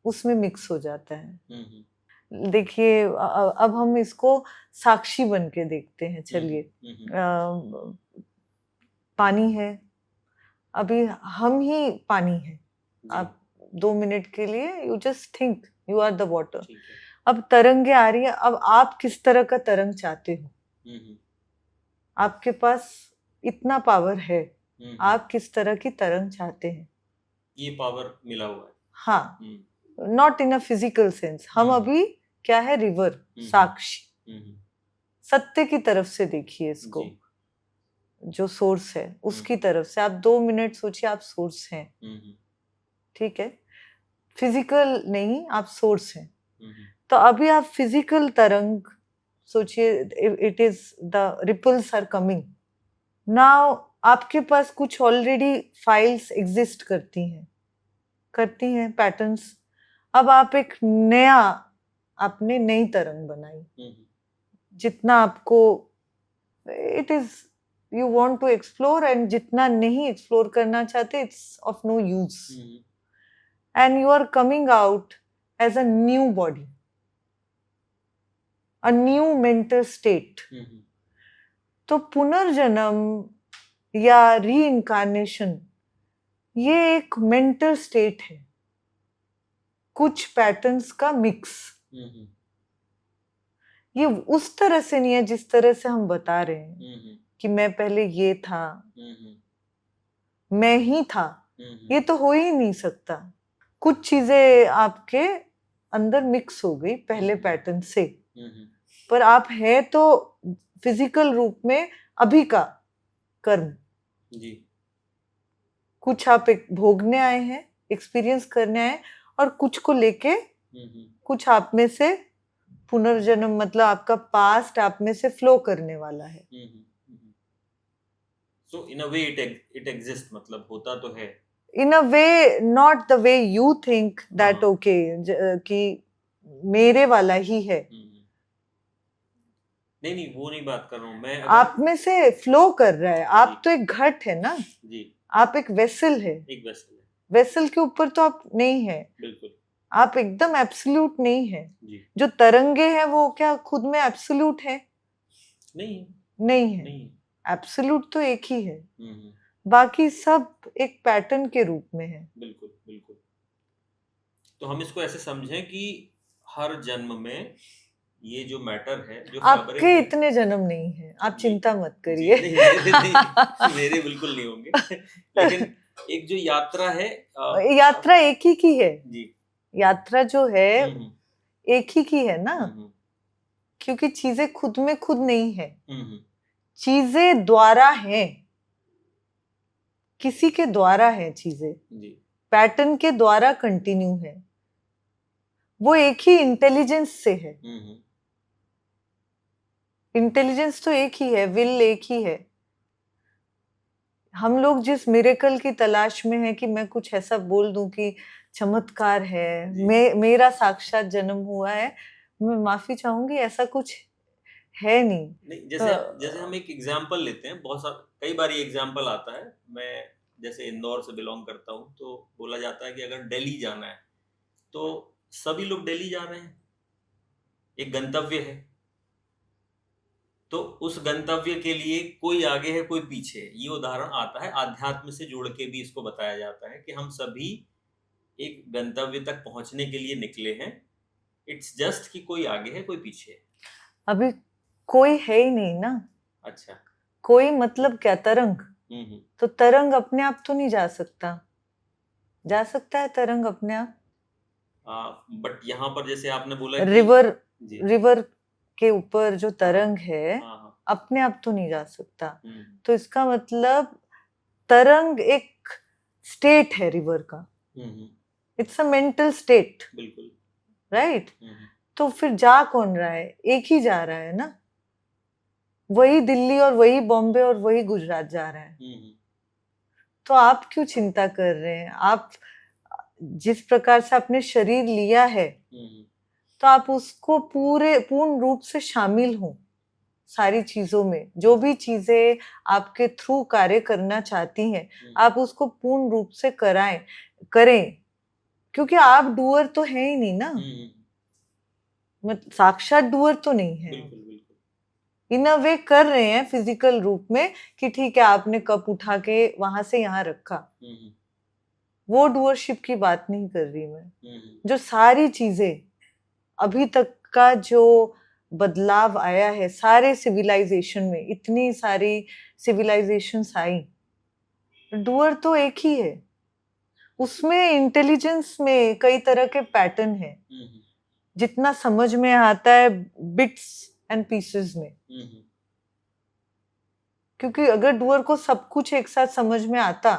उसमें मिक्स हो जाता है. देखिए, अब हम इसको साक्षी बन के देखते हैं. चलिए, पानी है, अभी हम ही पानी है. आप 2 मिनट के लिए you just think you are the water. अब तरंगे आ रही है, अब आप किस तरह का तरंग चाहते हो, हम्म, आपके पास इतना पावर है, हम्म, आप किस तरह की तरंग चाहते हैं। ये पावर मिला हुआ है। हाँ, hmm, not in a physical sense, हम हम्म, अभी क्या है, रिवर, साक्षी, हम्म, सत्य की तरफ से देखिए इसको, जी, जो सोर्स है उसकी तरफ से आप 2 मिनट सोचिए, आप सोर्स हैं, हम्म, ठीक है, फिजिकल नहीं, आप सोर्स हैं। हम्म, तो अभी आप फिजिकल तरंग सोचिए, it is the ripples are coming now, आपके पास कुछ ऑलरेडी फाइल्स एग्जिस्ट करती हैं पैटर्न्स, अब आप एक नया, आपने नई तरंग बनाई, जितना आपको it is you want to explore, and जितना नहीं एक्सप्लोर करना चाहते it's of no use, and you are coming out as a new body, a new mental state. तो पुनर्जन्म या री इनकारनेशन ये एक मेंटल स्टेट है, कुछ पैटर्न्स का मिक्स। ये उस तरह से नहीं है जिस तरह से हम बता रहे हैं कि मैं पहले ये था, मैं ही था, ये तो हो ही नहीं सकता। कुछ चीजें आपके अंदर मिक्स हो गई पहले पैटर्न से, पर आप है तो फिजिकल रूप में अभी का कर्म, जी, कुछ आप एक भोगने आए हैं, एक्सपीरियंस करने आए, और कुछ को लेके कुछ आप में से पुनर्जन्म, मतलब आपका पास्ट आप में से फ्लो करने वाला है। सो इन अ वे इट एग्जिस्ट, मतलब होता तो है। In a way, not the way you think that, okay कि मेरे वाला ही है, नहीं नहीं, वो नहीं बात कर रहा हूँ मैं, आप में से फ्लो कर रहा है। आप जी, तो एक घट है ना, जी, आप एक वेसल है, एक वेसल है, वेसल के ऊपर तो आप नहीं है, बिल्कुल, आप एकदम एब्सोल्यूट नहीं है। जी, जो तरंगे हैं वो क्या खुद में एब्सोल्यूट है? नहीं है, नहीं है, नहीं है, एब्सोल्यूट तो एक ही है, बाकी सब एक पैटर्न के रूप में है। बिल्कुल, बिल्कुल। तो हम इसको ऐसे समझें कि हर जन्म में ये जो मैटर है, जो फैब्रिक आपके है, इतने जन्म नहीं है, आप जी, चिंता मत जी, करिए। नहीं मेरे नहीं, मेरे बिल्कुल नहीं होंगे। लेकिन एक जो यात्रा है, यात्रा एक ही की है, जी, यात्रा जो है हम्म, एक ही की है ना, हम्म, क्योंकि चीजें खुद में खुद नहीं है, हम्म, चीजें द्वारा है, किसी के द्वारा है चीजें, जी, पैटर्न के द्वारा कंटिन्यू है, वो एक ही इंटेलिजेंस से है, इंटेलिजेंस तो एक ही है, विल एक ही है। हम लोग जिस मिरेकल की तलाश में है कि मैं कुछ ऐसा बोल दूं कि चमत्कार है, जी, मेरा साक्षात जन्म हुआ है, मैं माफी चाहूंगी, ऐसा कुछ है नहीं। नहीं, जैसे हम एक एग्जाम्पल लेते हैं, बहुत सारा कई बार ये एग्जाम्पल आता है। मैं जैसे इंदौर से बिलोंग करता हूँ, तो बोला जाता है कि अगर दिल्ली जाना है तो सभी लोग दिल्ली जा रहे हैं, एक गंतव्य है, तो उस गंतव्य के लिए कोई आगे है कोई पीछे है। ये उदाहरण आता है, अध्यात्म से जोड़ के भी इसको बताया जाता है कि हम सभी एक गंतव्य तक पहुंचने के लिए निकले हैं। इट्स जस्ट कि कोई आगे है कोई पीछे है। अभी कोई है ही नहीं ना, अच्छा, कोई मतलब क्या, तरंग, हम्म, तो तरंग अपने आप तो नहीं जा सकता, जा सकता है तरंग अपने आप? बट यहाँ पर जैसे आपने बोला कि रिवर, जी, रिवर के ऊपर जो तरंग है हाँ, हाँ, अपने आप तो नहीं जा सकता, हम्म, तो इसका मतलब तरंग एक स्टेट है रिवर का, हम्म, इट्स अ मेंटल स्टेट, बिल्कुल, राइट? हम्म, तो फिर जा कौन रहा है? एक ही जा रहा है ना, वही दिल्ली और वही बॉम्बे और वही गुजरात जा रहा है, हम्म, तो आप क्यों चिंता कर रहे हैं? आप जिस प्रकार से आपने शरीर लिया है, हम्म, तो आप उसको पूर्ण रूप से शामिल हो सारी चीजों में, जो भी चीजें आपके थ्रू कार्य करना चाहती हैं, आप उसको पूर्ण रूप से करें, क्योंकि आप डूअर तो है ही नहीं ना, मतलब साक्षात डूअर तो नहीं है। बिल्कुल, बिल्कुल, इन अ वे कर रहे हैं फिजिकल रूप में कि ठीक है आपने कप उठा के वहां से यहाँ रखा, वो डूअरशिप की बात नहीं कर रही मैं, जो सारी चीजें अभी तक का जो बदलाव आया है सारे सिविलाइजेशन में, इतनी सारी सिविलाइजेशंस आई, डूअर तो एक ही है, उसमें इंटेलिजेंस में कई तरह के पैटर्न है, जितना समझ में आता है बिट्स एंड पीसेस में, क्योंकि अगर डूअर को सब कुछ एक साथ समझ में आता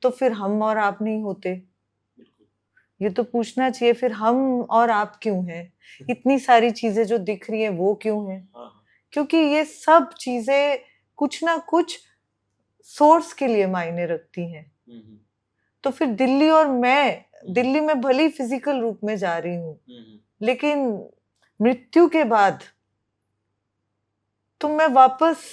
तो फिर हम और आप नहीं होते। ये तो पूछना चाहिए फिर हम और आप क्यों हैं, इतनी सारी चीजें जो दिख रही है वो क्यों है, क्योंकि ये सब चीजें कुछ ना कुछ सोर्स के लिए मायने रखती हैं। तो फिर दिल्ली और मैं, दिल्ली में भले ही फिजिकल रूप में जा रही हूँ, लेकिन मृत्यु के बाद तो मैं वापस,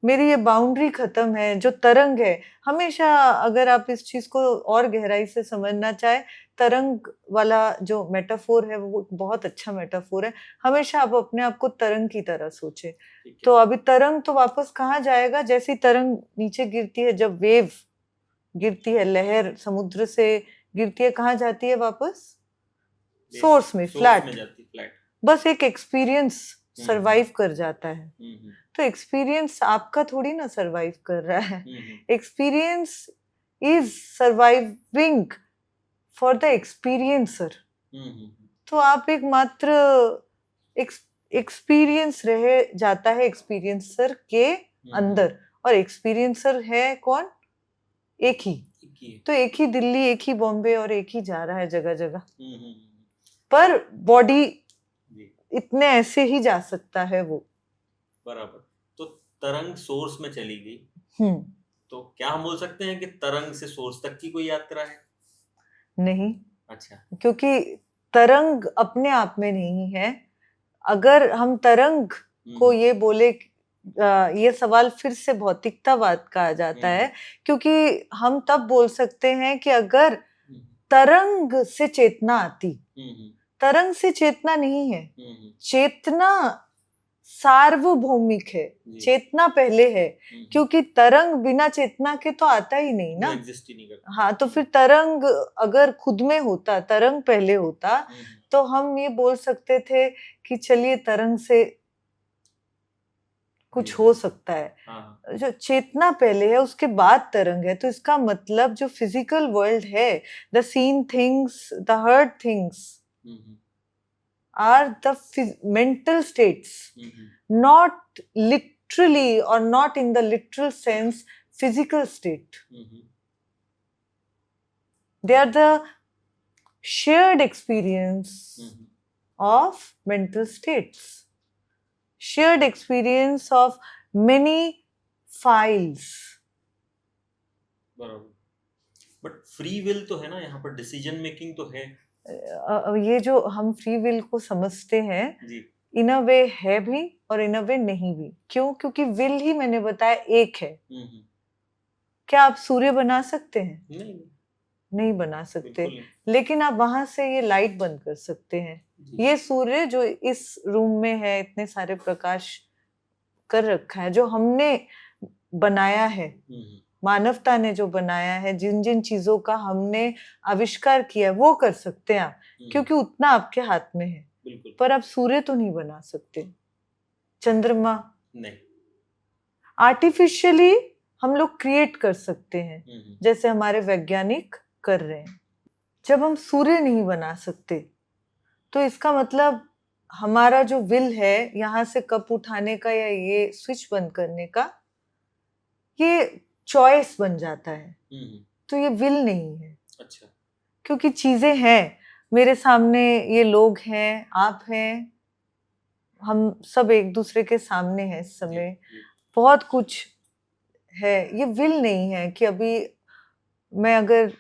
मेरी ये बाउंड्री खत्म है, जो तरंग है हमेशा, अगर आप इस चीज को और गहराई से समझना चाहे, तरंग वाला जो मेटाफोर है वो बहुत अच्छा मेटाफोर है, हमेशा आप अपने आप को तरंग की तरह सोचे। तो अभी तरंग तो वापस कहाँ जाएगा, जैसी तरंग नीचे गिरती है, जब वेव गिरती है, लहर समुद्र से गिरती है, कहाँ जाती है वापस, सोर्स में, फ्लैट। बस एक एक्सपीरियंस सरवाइव कर जाता है। तो एक्सपीरियंस आपका थोड़ी ना सरवाइव कर रहा है, experience is surviving for the experiencer. तो आप एक मात्र एक्सपीरियंस रह जाता है एक्सपीरियंसर के अंदर, और एक्सपीरियंसर है कौन, एक ही। तो एक ही दिल्ली, एक ही बॉम्बे, और एक ही जा रहा है जगह जगह, पर बॉडी इतने ऐसे ही जा सकता है वो। बराबर। तो तरंग सोर्स में चली गई, तो क्या हम बोल सकते हैं कि तरंग से सोर्स तक की कोई यात्रा है? नहीं। अच्छा। क्योंकि तरंग अपने आप में नहीं है। अगर हम तरंग को ये बोले, ये सवाल फिर से भौतिकतावाद का आ जाता है, क्योंकि हम तब बोल सकते हैं कि अगर तरंग से चेतना आती, तरंग से चेतना नहीं है, चेतना सार्वभौमिक है, चेतना पहले है, क्योंकि तरंग बिना चेतना के तो आता ही नहीं ना, एग्जिस्ट ही नहीं करता। हाँ, तो फिर तरंग अगर खुद में होता, तरंग पहले होता, तो हम ये बोल सकते थे कि चलिए तरंग से कुछ हो सकता है। जो चेतना पहले है, उसके बाद तरंग है, तो इसका मतलब जो फिजिकल वर्ल्ड है, the seen things, the heard things are the mental states, not literally or not in the literal sense physical state. They are the shared experience of mental states, shared experience of many files. बराबर। But free will तो है ना यहाँ पर, decision making तो है। ये जो हम फ्री विल को समझते हैं, इन अ वे है भी और इन अ वे नहीं भी। क्यों? क्योंकि विल ही मैंने बताया एक है। क्या आप सूर्य बना सकते हैं? नहीं बना सकते, लेकिन आप वहां से ये लाइट बंद कर सकते हैं। ये सूर्य जो इस रूम में है, इतने सारे प्रकाश कर रखा है, जो हमने बनाया है, मानवता ने जो बनाया है, जिन जिन चीजों का हमने आविष्कार किया, वो कर सकते हैं आप, क्योंकि उतना आपके हाथ में है। पर आप सूर्य तो नहीं बना सकते, चंद्रमा नहीं। आर्टिफिशियली हम लोग क्रिएट कर सकते हैं, जैसे हमारे वैज्ञानिक कर रहे हैं। जब हम सूर्य नहीं बना सकते, तो इसका मतलब हमारा जो विल है, यहाँ से कप उठाने का या ये स्विच बंद करने का, ये चॉइस बन जाता है। तो ये विल नहीं है। अच्छा। क्योंकि चीजें हैं मेरे सामने, ये लोग हैं, आप हैं, हम सब एक दूसरे के सामने हैं इस समय, बहुत कुछ है। ये विल नहीं है कि अभी मैं अगर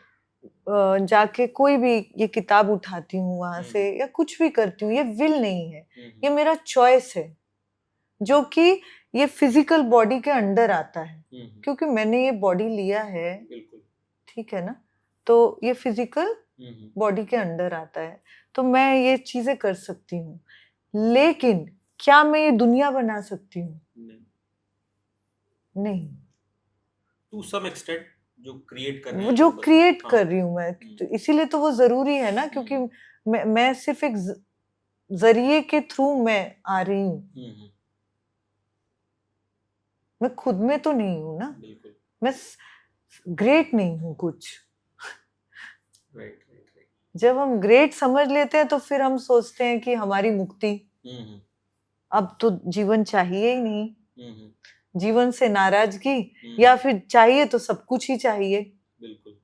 जाके कोई भी ये किताब उठाती हूँ वहां से या कुछ भी करती हूँ, ये विल नहीं है, ये मेरा चॉइस है, जो कि ये फिजिकल बॉडी के अंडर आता है, क्योंकि मैंने ये बॉडी लिया है, ठीक है ना, तो ये फिजिकल बॉडी के अंडर आता है, तो मैं ये चीजें कर सकती हूँ। लेकिन क्या मैं ये दुनिया बना सकती हूँ? नहीं। टू सम एक्सटेंट जो क्रिएट कर रही हूँ मैं, तो इसीलिए तो वो जरूरी है ना, क्योंकि मैं सिर्फ एक जरिए के थ्रू मैं आ रही हूँ, हम्म, मैं खुद में तो नहीं हूँ ना, बिल्कुल, मैं ग्रेट नहीं हूँ कुछ। Right right right. जब हम ग्रेट समझ लेते हैं तो फिर हम सोचते हैं कि हमारी मुक्ति, हम्म, अब तो जीवन चाहिए ही नहीं, हम्म, जीवन से नाराजगी, या फिर चाहिए तो सब कुछ ही चाहिए। बिल्कुल।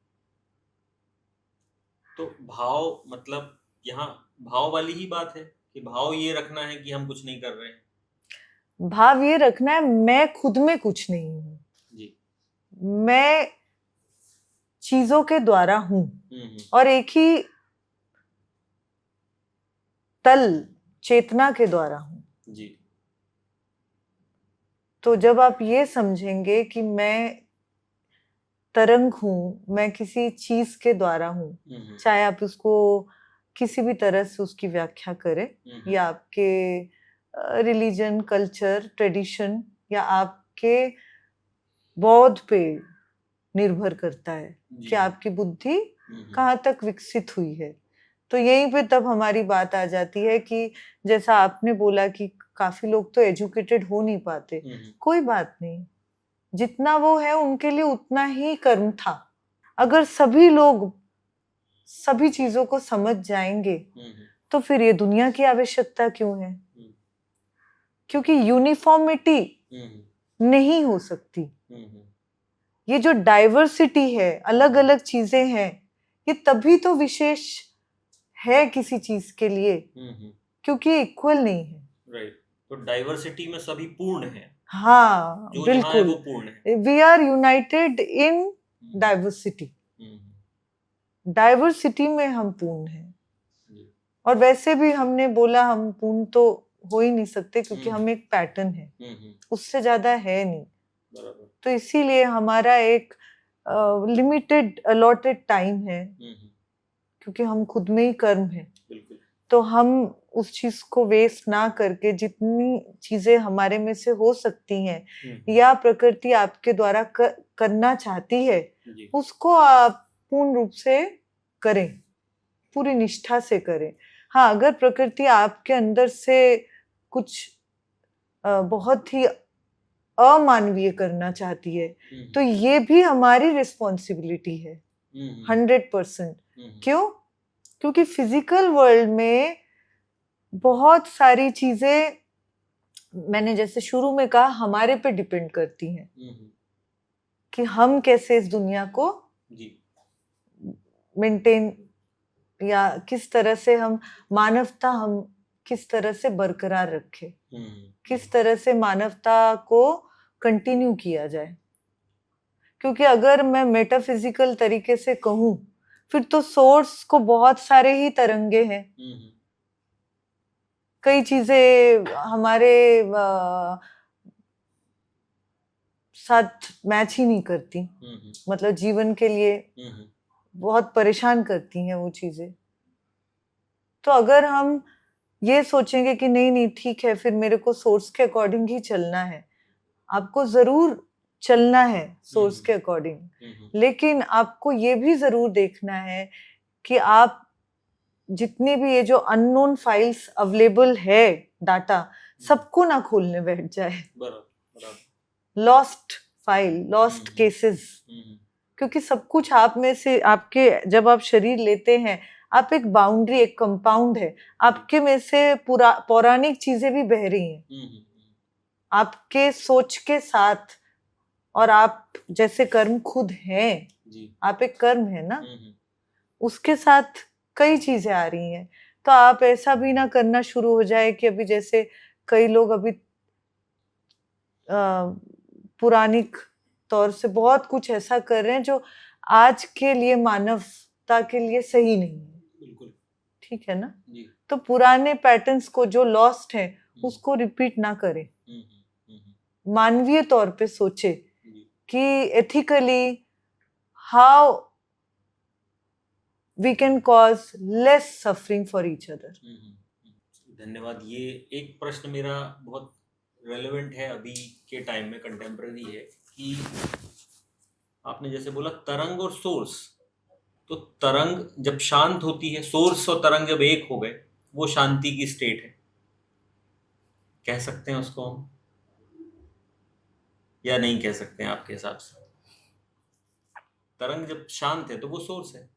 तो भाव मतलब यहाँ भाव वाली ही बात है कि भाव ये रखना है कि हम कुछ नहीं कर रहे हैं। भाव ये रखना है मैं खुद में कुछ नहीं हूँ, जी। मैं चीजों के द्वारा हूँ, और एक ही तल चेतना के द्वारा हूँ। जी। तो जब आप ये समझेंगे कि मैं तरंग हूँ, मैं किसी चीज के द्वारा हूँ, चाहे आप उसको किसी भी तरह से उसकी व्याख्या करें, या आपके रिलीजन, कल्चर, ट्रेडिशन, या आपके बौद्ध पे निर्भर करता है कि आपकी बुद्धि कहाँ तक विकसित हुई है। तो यहीं पे तब हमारी बात आ जाती है कि जैसा आपने बोला कि काफी लोग तो एजुकेटेड हो नहीं पाते, कोई बात नहीं, जितना वो है उनके लिए उतना ही कर्म था। अगर सभी लोग सभी चीजों को समझ जाएंगे तो फिर ये दुनिया की आवश्यकता क्यों है? क्योंकि यूनिफॉर्मिटी नहीं हो सकती। ये जो डाइवर्सिटी है, अलग अलग चीजें हैं, ये तभी तो विशेष है किसी चीज के लिए, क्योंकि इक्वल नहीं है। राइट। तो डाइवर्सिटी में सभी पूर्ण है। हाँ, जो बिल्कुल, जहाँ है वो पूर्ण है। We are united in diversity, diversity में हम पूर्ण हैं। और वैसे भी हमने बोला हम पूर्ण तो हो ही नहीं सकते, क्योंकि हम एक पैटर्न है, उससे ज्यादा है नहीं। तो इसीलिए हमारा एक लिमिटेड अलॉटेड टाइम है, क्योंकि हम खुद में ही कर्म है। तो हम उस चीज को वेस्ट ना करके जितनी चीजें हमारे में से हो सकती हैं या प्रकृति आपके द्वारा करना चाहती है, उसको आप पूर्ण रूप से करें, पूरी निष्ठा से करें। हाँ, अगर प्रकृति आपके अंदर से कुछ बहुत ही अमानवीय करना चाहती है, तो ये भी हमारी रिस्पॉन्सिबिलिटी है 100%। क्यों? क्योंकि फिजिकल वर्ल्ड में बहुत सारी चीजें, मैंने जैसे शुरू में कहा, हमारे पे डिपेंड करती हैं कि हम कैसे इस दुनिया को मेंटेन, या किस तरह से हम मानवता, हम किस तरह से बरकरार रखें, किस तरह से मानवता को कंटिन्यू किया जाए। क्योंकि अगर मैं मेटाफिजिकल तरीके से कहूँ, फिर तो सोर्स को बहुत सारे ही तरंगे हैं, कई चीजें हमारे साथ मैच ही नहीं करती, मतलब जीवन के लिए बहुत परेशान करती हैं वो चीजें। तो अगर हम ये सोचेंगे कि नहीं नहीं ठीक है, फिर मेरे को सोर्स के अकॉर्डिंग ही चलना है, आपको जरूर चलना है सोर्स के अकॉर्डिंग, लेकिन आपको ये भी जरूर देखना है कि आप जितने भी ये जो अननोन फाइल्स अवेलेबल है, डाटा, सबको ना खोलने बैठ जाए। लॉस्ट फाइल, लॉस्ट केसेस, क्योंकि सब कुछ आप में से, आपके जब आप शरीर लेते हैं, आप एक बाउंड्री, एक कंपाउंड है, आपके में से पौराणिक चीजें भी बह रही हैं आपके सोच के साथ, और आप जैसे कर्म खुद हैं, आप एक कर्म है ना, उसके साथ कई चीजें आ रही हैं। तो आप ऐसा भी ना करना शुरू हो जाए कि अभी जैसे कई लोग अभी पुरानिक तौर से बहुत कुछ ऐसा कर रहे हैं जो आज के लिए मानवता के लिए सही नहीं है। बिल्कुल ठीक है ना। तो पुराने पैटर्न्स को जो लॉस्ट है उसको रिपीट ना करें, मानवीय तौर पे सोचे कि ethically how we can cause less suffering for each other. धन्यवाद। ये एक प्रश्न मेरा बहुत रेलेवेंट है अभी के टाइम में, कंटेम्प्रेरी है, कि आपने जैसे बोला तरंग और सोर्स, तो तरंग जब शांत होती है, सोर्स और तरंग जब एक हो गए, वो शांति की स्टेट है, कह सकते हैं उसको हम, या नहीं कह सकते हैं आपके हिसाब से? तरंग जब शांत है तो वो सोर्स है।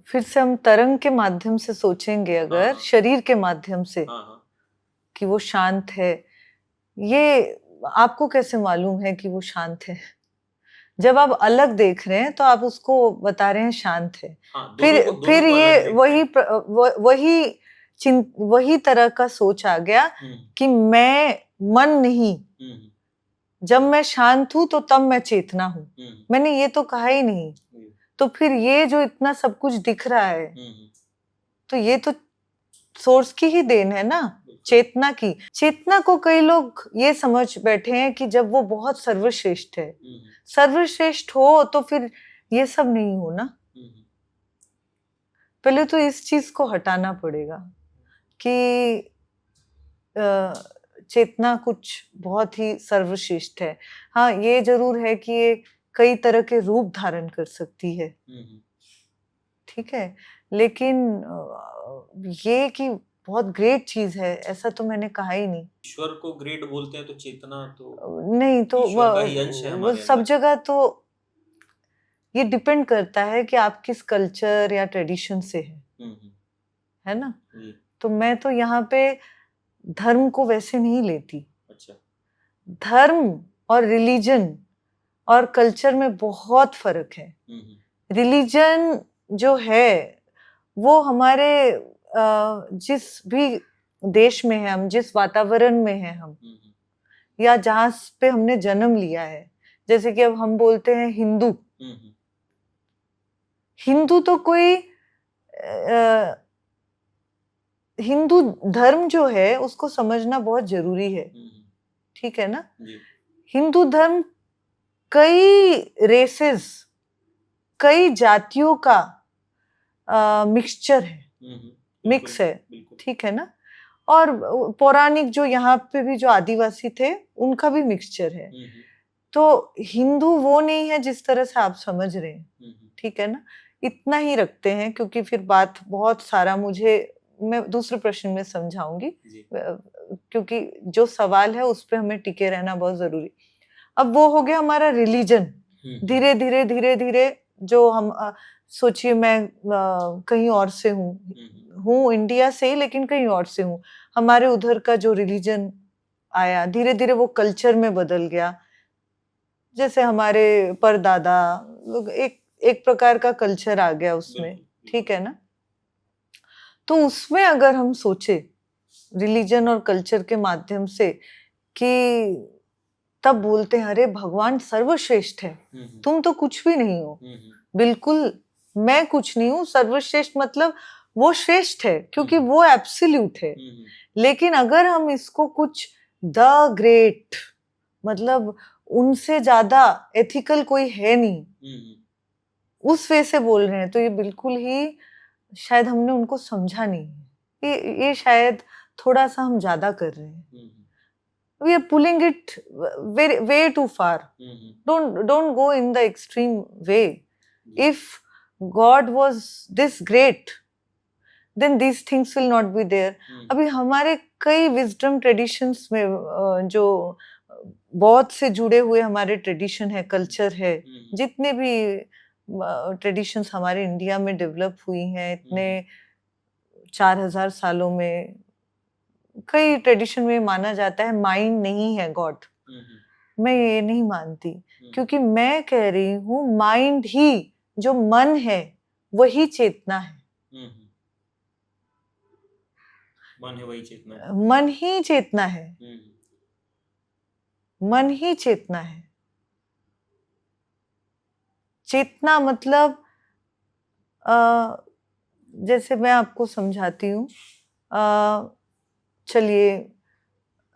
फिर से हम तरंग के माध्यम से सोचेंगे, अगर हाँ। शरीर के माध्यम से हाँ हाँ। कि वो शांत है, ये आपको कैसे मालूम है कि वो शांत है? जब आप अलग देख रहे हैं तो आप उसको बता रहे हैं शांत है। हाँ, फिर दोनों को फिर अलग ये देखते हैं। वही तरह का सोच आ गया कि मैं मन नहीं, जब मैं शांत हूं तो तब मैं चेतना हूं। मैंने ये तो कहा ही नहीं। तो फिर ये जो इतना सब कुछ दिख रहा है, तो ये तो सोर्स की ही देन है ना, चेतना की। चेतना को कई लोग ये समझ बैठे हैं कि जब वो बहुत सर्वश्रेष्ठ है, सर्वश्रेष्ठ हो तो फिर ये सब नहीं हो ना। पहले तो इस चीज को हटाना पड़ेगा कि चेतना कुछ बहुत ही सर्वश्रेष्ठ है। हाँ, ये जरूर है कि ये कई तरह के रूप धारण कर सकती है, ठीक है, लेकिन ये कि बहुत ग्रेट चीज है ऐसा तो मैंने कहा ही नहीं। ईश्वर को ग्रेट बोलते हैं तो चेतना तो नहीं, तो ईश्वर का ही अंश है वो हमारे सब अंदर। जगह तो ये डिपेंड करता है कि आप किस कल्चर या ट्रेडिशन से है ना। तो मैं तो यहाँ पे धर्म को वैसे नहीं लेती। अच्छा। धर्म और रिलीजन और कल्चर में बहुत फर्क है। रिलीजन जो है वो हमारे जिस भी देश में है हम, जिस वातावरण में है हम, या जहाँ पे हमने जन्म लिया है, जैसे कि अब हम बोलते हैं हिंदू। हिंदू तो कोई हिंदू धर्म जो है उसको समझना बहुत जरूरी है, ठीक है ना। हिंदू धर्म कई रेसेस, कई जातियों का मिक्सचर है, मिक्स है, ठीक है ना। और पौराणिक जो यहाँ पे भी जो आदिवासी थे उनका भी मिक्सचर है। तो हिंदू वो नहीं है जिस तरह से आप समझ रहे हैं, ठीक है ना। इतना ही रखते हैं, क्योंकि फिर बात बहुत सारा मैं दूसरे प्रश्न में समझाऊंगी, क्योंकि जो सवाल है उस पे हमें टिके रहना बहुत जरूरी। अब वो हो गया हमारा रिलीजन। धीरे धीरे धीरे धीरे जो हम सोचिए, मैं कहीं और से हूँ इंडिया से ही, लेकिन कहीं और से हूँ। हमारे उधर का जो रिलीजन आया, धीरे धीरे वो कल्चर में बदल गया। जैसे हमारे परदादा लोग, एक प्रकार का कल्चर आ गया उसमें, ठीक है ना। तो उसमें अगर हम सोचे रिलीजन और कल्चर के माध्यम से कि तब बोलते हैं अरे भगवान सर्वश्रेष्ठ है, तुम तो कुछ भी नहीं हो। बिल्कुल मैं कुछ नहीं हूँ, सर्वश्रेष्ठ मतलब वो श्रेष्ठ है क्योंकि वो एब्सोल्यूट है। लेकिन अगर हम इसको कुछ द ग्रेट, मतलब उनसे ज्यादा एथिकल कोई है नहीं, उस वे से बोल रहे हैं, तो ये बिल्कुल ही शायद हमने उनको समझा नहीं है। ये शायद थोड़ा सा हम ज्यादा कर रहे हैं। We are pulling it way too far. Don't go in the extreme way. If God was this great, then these things will not be there. अभी हमारे कई wisdom traditions में जो बौद्ध से जुड़े हुए हमारे ट्रेडिशन है, कल्चर है, जितने भी ट्रेडिशंस हमारे इंडिया में डेवलप हुई हैं इतने 4000 सालों में, कई ट्रेडिशन में माना जाता है माइंड नहीं है गॉड। मैं ये नहीं मानती, क्योंकि मैं कह रही हूँ माइंड ही, जो मन है वही चेतना है। मन है वही चेतना है। मन ही चेतना है। मन ही चेतना है। चेतना मतलब जैसे मैं आपको समझाती हूँ, चलिए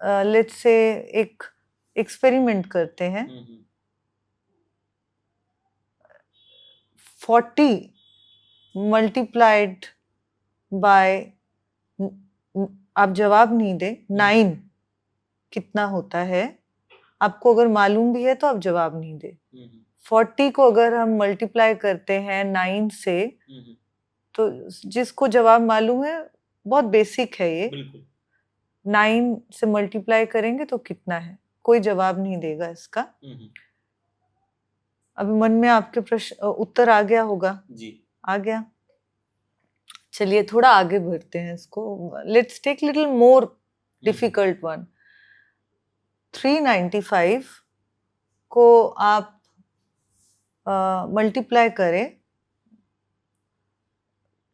लेट्स से एक एक्सपेरिमेंट करते हैं। 40 मल्टीप्लाइड बाय, आप जवाब नहीं दे, 9 कितना होता है? आपको अगर मालूम भी है तो आप जवाब नहीं दे। 40 को अगर हम मल्टीप्लाई करते हैं 9 से, तो जिसको जवाब मालूम है बहुत बेसिक है ये। बिल्कुल 9 से मल्टीप्लाई करेंगे तो कितना है, कोई जवाब नहीं देगा इसका। अभी मन में आपके प्रश्न उत्तर आ गया होगा जी। आ गया। चलिए थोड़ा आगे बढ़ते हैं इसको। Let's take little more difficult one. 395 को आप मल्टीप्लाई करें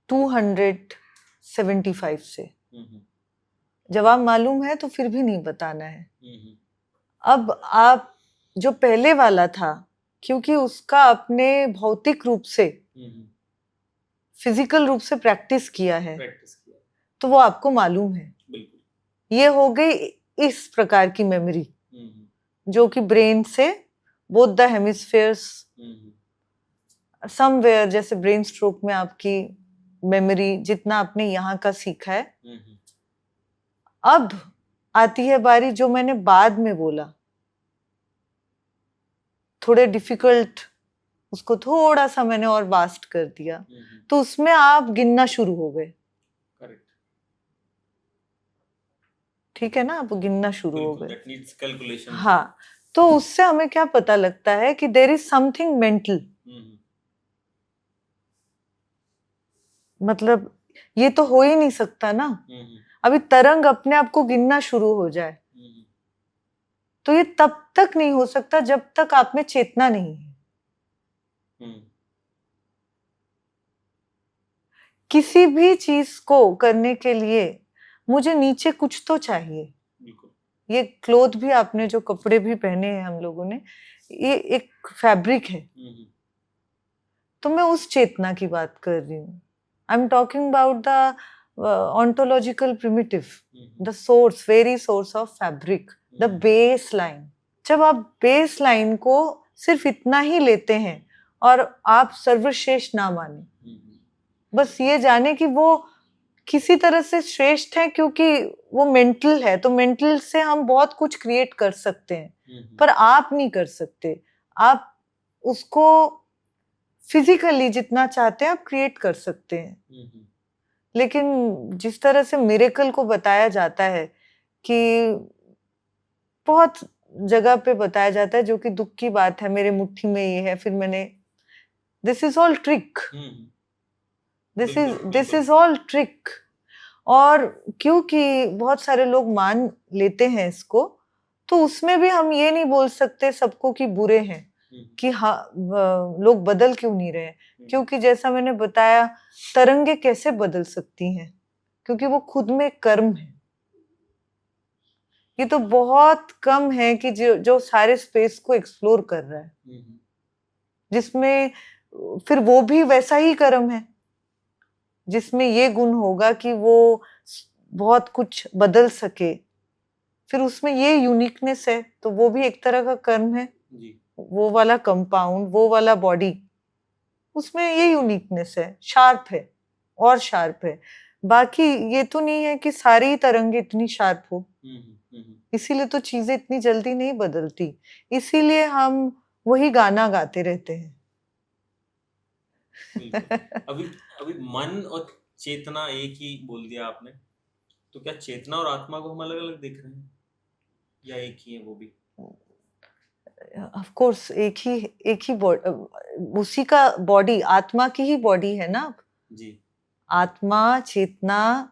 275 से। जवाब मालूम है तो फिर भी नहीं बताना है। अब आप जो पहले वाला था, क्योंकि उसका अपने भौतिक रूप से, फिजिकल रूप से प्रैक्टिस किया है, तो वो आपको मालूम है। बिल्कुल। ये हो गई इस प्रकार की मेमोरी, जो कि ब्रेन से बोथ द हेमिस्फेयर्स समवेयर, जैसे ब्रेन स्ट्रोक में आपकी मेमोरी जितना आपने यहाँ का सीखा है। अब आती है बारी जो मैंने बाद में बोला, थोड़े डिफिकल्ट, उसको थोड़ा सा मैंने और वास्ट कर दिया, तो उसमें आप गिनना शुरू हो गए। ठीक है ना, आप गिनना शुरू हो गए। That needs calculation. हाँ, तो उससे हमें क्या पता लगता है कि देयर इज समथिंग मेंटल। मतलब ये तो हो ही नहीं सकता ना, अभी तरंग अपने आप को गिनना शुरू हो जाए, तो ये तब तक नहीं हो सकता जब तक आप में चेतना नहीं है। किसी भी चीज को करने के लिए मुझे नीचे कुछ तो चाहिए। ये क्लोथ भी, आपने जो कपड़े भी पहने हैं हम लोगों ने, ये एक फैब्रिक है। तो मैं उस चेतना की बात कर रही हूँ। आई am talking about the ontological primitive, the source, very source of fabric, the baseline. जब आप बेस लाइन को सिर्फ इतना ही लेते हैं और आप सर्वश्रेष्ठ ना माने, बस ये जाने कि वो किसी तरह से श्रेष्ठ है, क्योंकि वो मेंटल है, तो मेंटल से हम बहुत कुछ क्रिएट कर सकते हैं, पर आप नहीं कर सकते। आप उसको फिजिकली जितना चाहते हैं आप क्रिएट कर सकते हैं, लेकिन जिस तरह से मिरेकल को बताया जाता है, कि बहुत जगह पे बताया जाता है, जो कि दुख की बात है, मेरे मुट्ठी में ये है, फिर मैंने, this is all trick, this is all trick. और क्योंकि बहुत सारे लोग मान लेते हैं इसको, तो उसमें भी हम ये नहीं बोल सकते सबको कि बुरे हैं, कि हाँ लोग बदल क्यों नहीं रहे, क्योंकि जैसा मैंने बताया, तरंगे कैसे बदल सकती हैं, क्योंकि वो खुद में कर्म है। ये तो बहुत कम है कि जो सारे स्पेस को एक्सप्लोर कर रहा है, जिसमें फिर वो भी वैसा ही कर्म है, जिसमें ये गुण होगा कि वो बहुत कुछ बदल सके, फिर उसमें ये यूनिकनेस है, तो वो भी एक तरह का कर्म है। वो वाला कंपाउंड, वो वाला बॉडी, उसमें ये यूनिकनेस है, शार्प है और शार्प है। बाकी ये तो नहीं है कि सारी तरंगे इतनी शार्प हो, इसीलिए तो चीजें इतनी जल्दी नहीं बदलती, इसीलिए हम वही गाना गाते रहते हैं। अभी अभी मन और चेतना एक ही बोल दिया आपने, तो क्या चेतना और आत्मा को हम अलग अलग देख रहे हैं या एक ही है वो भी? ऑफ कोर्स एक ही बॉडी, उसी का बॉडी, आत्मा की ही बॉडी है ना जी। आत्मा, चेतना,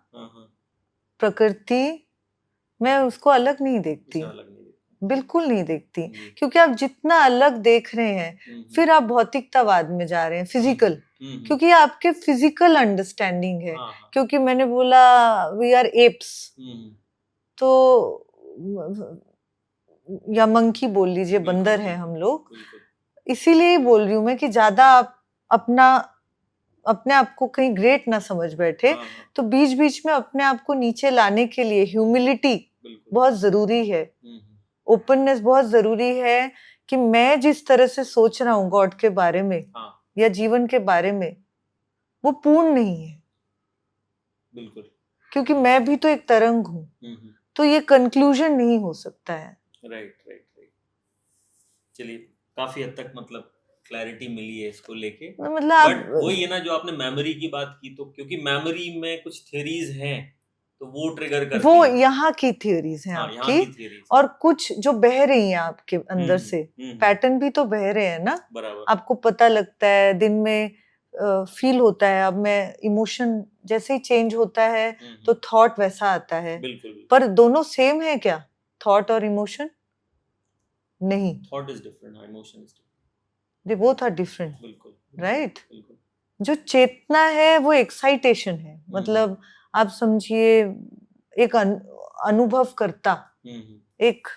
प्रकृति, मैं उसको अलग नहीं देखती, बिल्कुल नहीं देखती, क्योंकि आप जितना अलग देख रहे हैं, फिर आप भौतिकतावाद में जा रहे हैं, फिजिकल, क्योंकि आपके फिजिकल अंडरस्टैंडिंग है। क्योंकि मैंने बोला वी आर एप्स, तो या मंकी बोल लीजिए, बंदर है हम लोग, इसीलिए बोल रही हूँ मैं कि ज्यादा आप अपने आप को कहीं ग्रेट ना समझ बैठे, तो बीच बीच में अपने आप को नीचे लाने के लिए ह्यूमिलिटी बहुत जरूरी है, ओपननेस बहुत जरूरी है, कि मैं जिस तरह से सोच रहा हूँ गॉड के बारे में या जीवन के बारे में, वो पूर्ण नहीं है, बिल्कुल, क्योंकि मैं भी तो एक तरंग हूँ, तो ये कंक्लूजन नहीं हो सकता है। राइट। चलिए, काफी हद तक मतलब क्लैरिटी मिली है इसको लेके। मतलब बट वही है ना, जो आपने मेमोरी की बात की, तो क्योंकि मेमोरी में कुछ थ्योरीज हैं तो वो ट्रिगर करती वो हैं। यहाँ की थ्योरीज हैं हाँ, यहाँ आपकी, की थ्योरीज। और कुछ जो बह रही हैं आपके अंदर से, पैटर्न भी तो बह रहे हैं ना, बराबर। आपको पता लगता है दिन में, फील होता है। अब मैं इमोशन जैसे ही चेंज होता है तो थॉट वैसा आता है। बिल्कुल बिल्कुल। पर दोनों सेम है क्या, थॉट और इमोशन? नहीं, thought is different, emotion is different. They both are different, बिल्कुल राइट? बिल्कुल। जो चेतना है वो एक्साइटेशन है, मतलब आप समझिए एक अनुभव करता, एक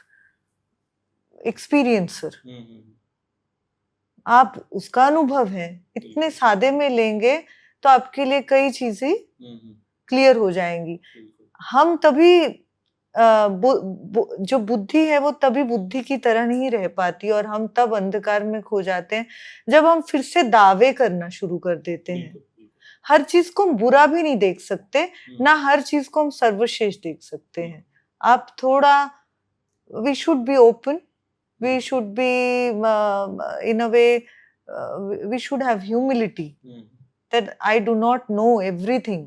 एक्सपीरियंसर, आप उसका अनुभव है। इतने सादे में लेंगे तो आपके लिए कई चीजें क्लियर हो जाएंगी। हम तभी जो बुद्धि है वो तभी बुद्धि की तरह नहीं रह पाती, और हम तब अंधकार में खो जाते हैं जब हम फिर से दावे करना शुरू कर देते हैं। हर चीज को हम बुरा भी नहीं देख सकते, ना हर चीज को हम सर्वश्रेष्ठ देख सकते हैं। आप थोड़ा, we should be open, we should be in a way, we should have humility, that I do not know everything.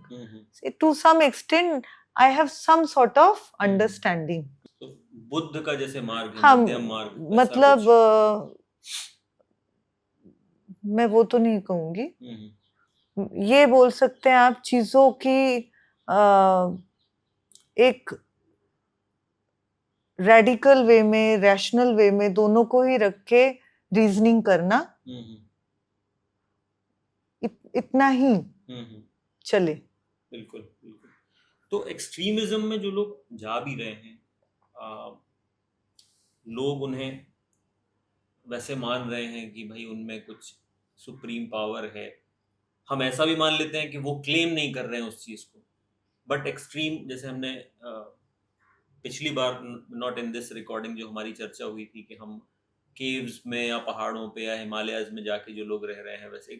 To some extent I have some sort of understanding. तो बुद्ध का जैसे मार्ग है, हाँ, मध्यम मार्ग, मतलब मैं वो तो नहीं कहूंगी, ये बोल सकते हैं आप चीजों की एक रेडिकल वे में, रैशनल वे में, दोनों को ही रख के रीजनिंग करना, इतना ही चले। बिल्कुल बिल्कुल। तो एक्सट्रीमिज्म में जो लोग जा भी रहे हैं, लोग उन्हें वैसे मान रहे हैं कि भाई उनमें कुछ सुप्रीम पावर है। हम ऐसा भी मान लेते हैं कि वो क्लेम नहीं कर रहे हैं उस चीज को, बट एक्सट्रीम, जैसे हमने पिछली बार, नॉट इन दिस रिकॉर्डिंग, जो हमारी चर्चा हुई थी कि हम केव्स में या पहाड़ों पे या हिमालयाज में जाके जो लोग रह रहे हैं, वैसे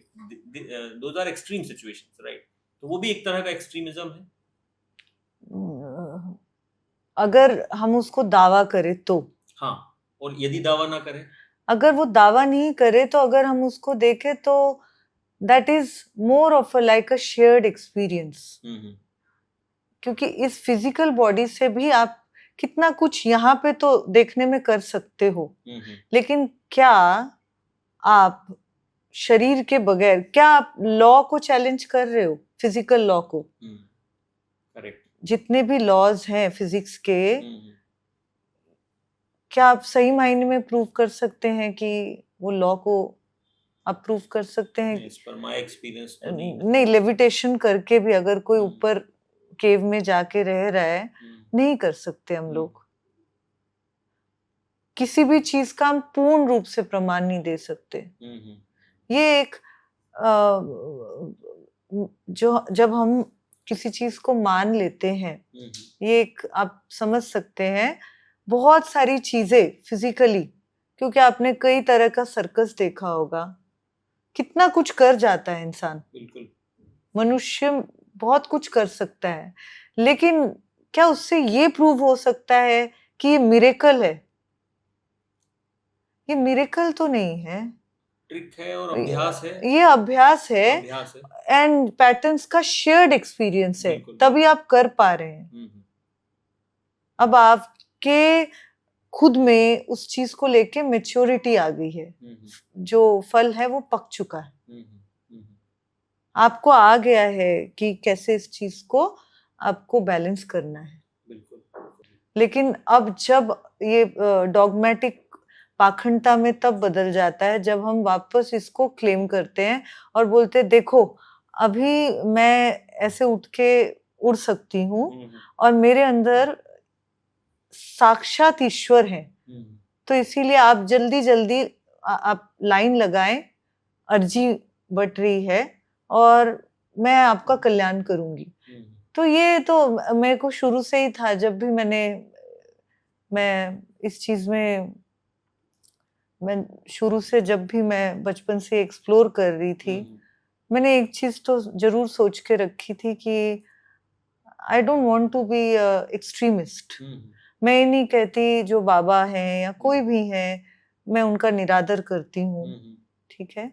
those are extreme situations, right? तो वो भी एक तरह का एक्सट्रीमिज्म है। अगर हम उसको दावा करें तो। हाँ, और यदि दावा ना करें, अगर वो दावा नहीं करे तो अगर हम उसको देखें तो that is more of a like a shared experience. क्योंकि इस फिजिकल बॉडी से भी आप कितना कुछ यहाँ पे तो देखने में कर सकते हो, लेकिन क्या आप शरीर के बगैर, क्या आप लॉ को चैलेंज कर रहे हो, फिजिकल लॉ को? करेक्ट। जितने भी लॉज हैं फिजिक्स के, क्या आप सही मायने में प्रूव कर सकते हैं कि वो लॉ को आप प्रूव कर सकते हैं? इस पर माय एक्सपीरियंस तो नहीं, लेविटेशन करके भी अगर कोई ऊपर केव में जाके रह रहा है, नहीं कर सकते हम लोग। किसी भी चीज का हम पूर्ण रूप से प्रमाण नहीं दे सकते। ये एक जो जब हम किसी चीज को मान लेते हैं, ये एक आप समझ सकते हैं, बहुत सारी चीजें फिजिकली, क्योंकि आपने कई तरह का सर्कस देखा होगा, कितना कुछ कर जाता है इंसान। बिल्कुल। मनुष्य बहुत कुछ कर सकता है, लेकिन क्या उससे ये प्रूव हो सकता है कि ये मिरेकल है? ये मिरेकल तो नहीं है, ट्रिक है और अभ्यास है। ये अभ्यास है एंड पैटर्न्स का शेयर्ड एक्सपीरियंस है, तभी आप कर पा रहे हैं। अब आपके खुद में उस चीज को लेके मैच्योरिटी आ गई है, जो फल है वो पक चुका है, आपको आ गया है कि कैसे इस चीज को आपको बैलेंस करना है। लेकिन अब जब ये डॉगमेटिक पाखंडता में तब बदल जाता है जब हम वापस इसको क्लेम करते हैं और बोलते हैं, देखो अभी मैं ऐसे उठ के उड़ सकती हूँ और मेरे अंदर साक्षात ईश्वर है, तो इसीलिए आप जल्दी जल्दी आप लाइन लगाएं, अर्जी बट रही है और मैं आपका कल्याण करूंगी। तो ये तो मेरे को शुरू से ही था, जब भी मैं इस चीज में, मैं शुरू से, जब भी मैं बचपन से एक्सप्लोर कर रही थी, मैंने एक चीज तो जरूर सोच के रखी थी कि I don't want to be extremist. मैं ये नहीं कहती जो बाबा हैं या कोई भी है मैं उनका निरादर करती हूँ, ठीक है,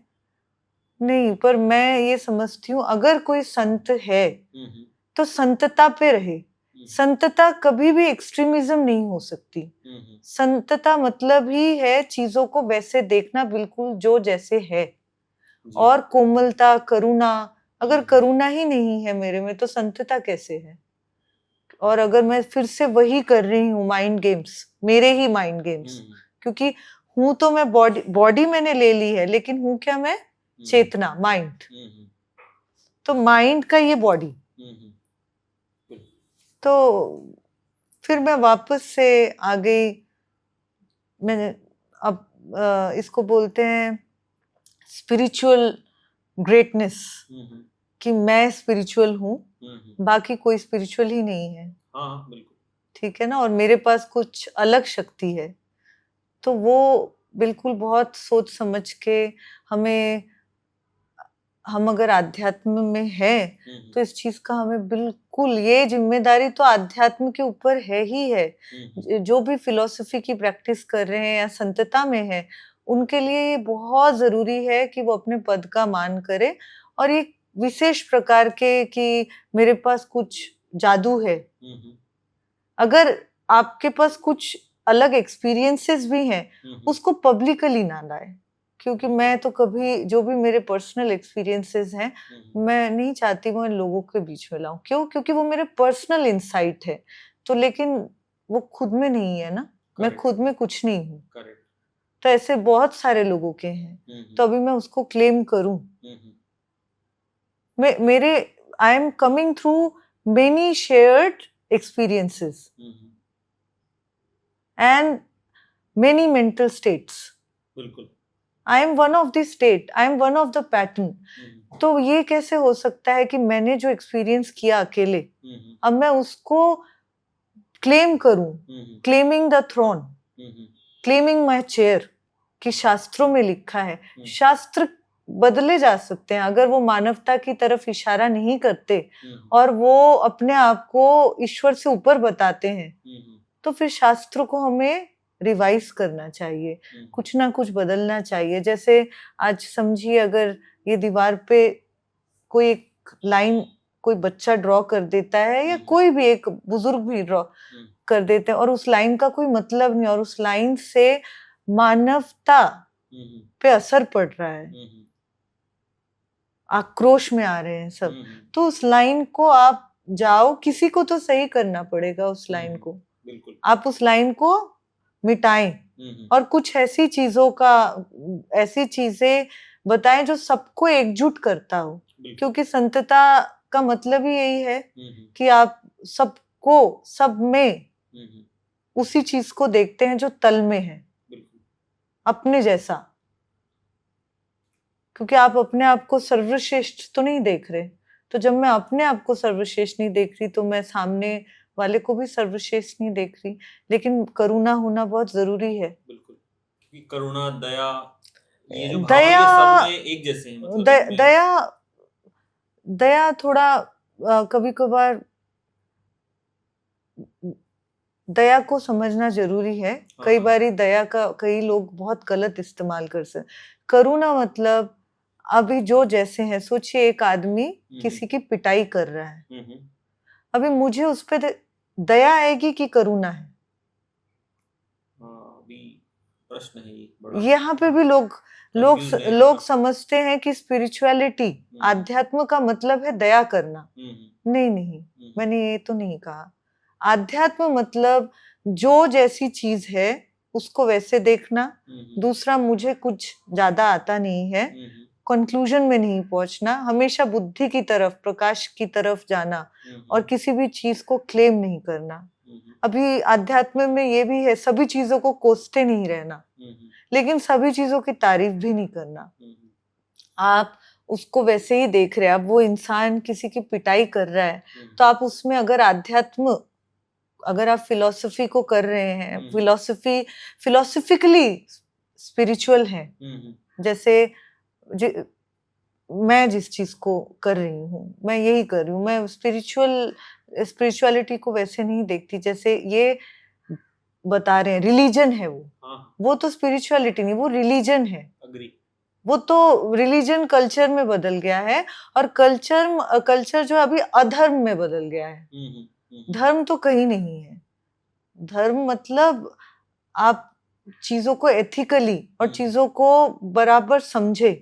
नहीं, पर मैं ये समझती हूँ अगर कोई संत है तो संतता पे रहे। संतता कभी भी एक्सट्रीमिज्म नहीं हो सकती। संतता मतलब ही है चीजों को वैसे देखना, बिल्कुल जो जैसे है। जी। और कोमलता, करुणा, अगर करुणा ही नहीं है मेरे में तो संतता कैसे है? और अगर मैं फिर से वही कर रही हूँ, माइंड गेम्स, मेरे ही माइंड गेम्स, क्योंकि हूँ तो मैं बॉडी मैंने ले ली है, लेकिन हूँ क्या मैं? चेतना, माइंड। तो माइंड का ये बॉडी, तो फिर मैं वापस से आ गई। मैंने अब इसको बोलते हैं स्पिरिचुअल ग्रेटनेस, कि मैं स्पिरिचुअल हूँ, बाकी कोई स्पिरिचुअल ही नहीं है। हाँ, बिल्कुल, ठीक है ना, और मेरे पास कुछ अलग शक्ति है। तो वो बिल्कुल बहुत सोच समझ के हम अगर आध्यात्म में हैं तो इस चीज का हमें बिल्कुल, ये जिम्मेदारी तो आध्यात्म के ऊपर है ही है। जो भी फिलॉसफी की प्रैक्टिस कर रहे हैं या संतता में है, उनके लिए ये बहुत जरूरी है कि वो अपने पद का मान करे। और ये विशेष प्रकार के कि मेरे पास कुछ जादू है, अगर आपके पास कुछ अलग एक्सपीरियंसेस भी हैं, उसको पब्लिकली ना लाए, क्योंकि मैं तो कभी, जो भी मेरे पर्सनल एक्सपीरियंसेस हैं, मैं नहीं चाहती वो लोगों के बीच में लाऊं। क्यों? क्योंकि वो मेरे पर्सनल इंसाइट है। तो लेकिन वो खुद में नहीं है ना, मैं खुद में कुछ नहीं हूँ। तो ऐसे बहुत सारे लोगों के हैं, तो अभी मैं उसको क्लेम करूं? मेरे I am coming through many shared experiences and many mental states. बिल्कुल, I am one of the state, I am one of the pattern. तो ये कैसे हो सकता है कि मैंने जो एक्सपीरियंस किया अकेले, अब मैं उसको क्लेम करूं? Claiming the throne, claiming my chair, कि शास्त्रों में लिखा है। शास्त्र बदले जा सकते हैं अगर वो मानवता की तरफ इशारा नहीं करते और वो अपने आप को ईश्वर से ऊपर बताते हैं, तो फिर शास्त्रों को हमें रिवाइज करना चाहिए, कुछ ना कुछ बदलना चाहिए। जैसे आज समझिए, अगर ये दीवार पे कोई एक लाइन कोई बच्चा ड्रॉ कर देता है या कोई भी एक बुजुर्ग भी ड्रॉ कर देते हैं और उस लाइन का कोई मतलब नहीं और उस लाइन से मानवता पे असर पड़ रहा है, आक्रोश में आ रहे हैं सब, तो उस लाइन को आप जाओ, किसी को तो सही करना पड़ेगा उस लाइन को। बिल्कुल, आप उस लाइन को मिटाएं और कुछ ऐसी चीजों का, ऐसी चीजें बताएं जो सबको एकजुट करता हो, क्योंकि संतता का मतलब ही यही है कि आप सबको, सब में उसी चीज को देखते हैं जो तल में है, अपने जैसा। क्योंकि आप अपने आप को सर्वश्रेष्ठ तो नहीं देख रहे, तो जब मैं अपने आप को सर्वश्रेष्ठ नहीं देख रही तो मैं सामने वाले को भी सर्वश्रेष्ठ नहीं देख रही। लेकिन करुणा होना बहुत जरूरी है। बिल्कुल, क्योंकि करुणा, दया, ये जो भाव है सब में एक जैसे हैं, मतलब दया थोड़ा कभी कभार दया को समझना जरूरी है। कई बारी दया का कई लोग बहुत गलत इस्तेमाल कर सकते। करुणा मतलब अभी जो जैसे हैं, सोचिए एक आदमी किसी की पिटाई कर रहा है, अभी मुझे उस पे दया आएगी कि करुणा है? अभी प्रश्न है ये बड़ा। यहाँ पे भी लोग समझते हैं कि स्पिरिचुअलिटी, आध्यात्म का मतलब है दया करना। नहीं, मैंने ये तो नहीं कहा। आध्यात्म मतलब जो जैसी चीज है उसको वैसे देखना। दूसरा, मुझे कुछ ज्यादा आता नहीं है, कंक्लूजन में नहीं पहुंचना, हमेशा बुद्धि की तरफ, प्रकाश की तरफ जाना और किसी भी चीज को क्लेम नहीं करना। अभी आध्यात्म में ये भी है, सभी चीजों को कोसते नहीं रहना, लेकिन सभी चीजों की तारीफ भी नहीं करना। आप उसको वैसे ही देख रहे हैं। अब वो इंसान किसी की पिटाई कर रहा है तो आप उसमें अगर आध्यात्म, अगर आप फिलॉसफी को कर रहे हैं, फिलॉसफिकली स्पिरिचुअल है, जैसे मैं जिस चीज को कर रही हूँ, मैं यही कर रही हूँ, मैं स्पिरिचुअलिटी को वैसे नहीं देखती जैसे ये बता रहे हैं। रिलीजन है वो तो स्पिरिचुअलिटी नहीं, वो रिलीजन है। वो तो रिलीजन कल्चर में बदल गया है, और कल्चर जो अभी अधर्म में बदल गया है। धर्म तो कहीं नहीं है। धर्म मतलब आप चीजों को एथिकली और चीजों को बराबर समझे,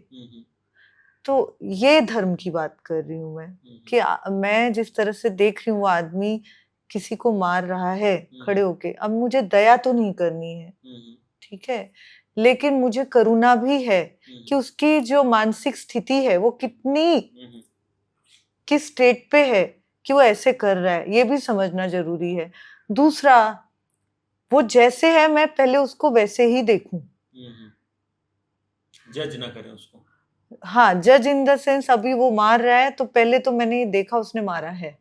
तो ये धर्म की बात कर रही हूँ मैं, कि मैं जिस तरह से देख रही हूँ वो आदमी किसी को मार रहा है खड़े होके, अब मुझे दया तो नहीं करनी है, ठीक है, लेकिन मुझे करुणा भी है कि उसकी जो मानसिक स्थिति है वो किस स्टेट पे है कि वो ऐसे कर रहा है, ये भी समझना जरूरी है। दूसरा, वो जैसे है मैं पहले उसको वैसे ही देखूं, जज ना करें उसको। हाँ, जज इन द सेंस अभी वो मार रहा है तो पहले तो मैंने ये देखा उसने मारा है,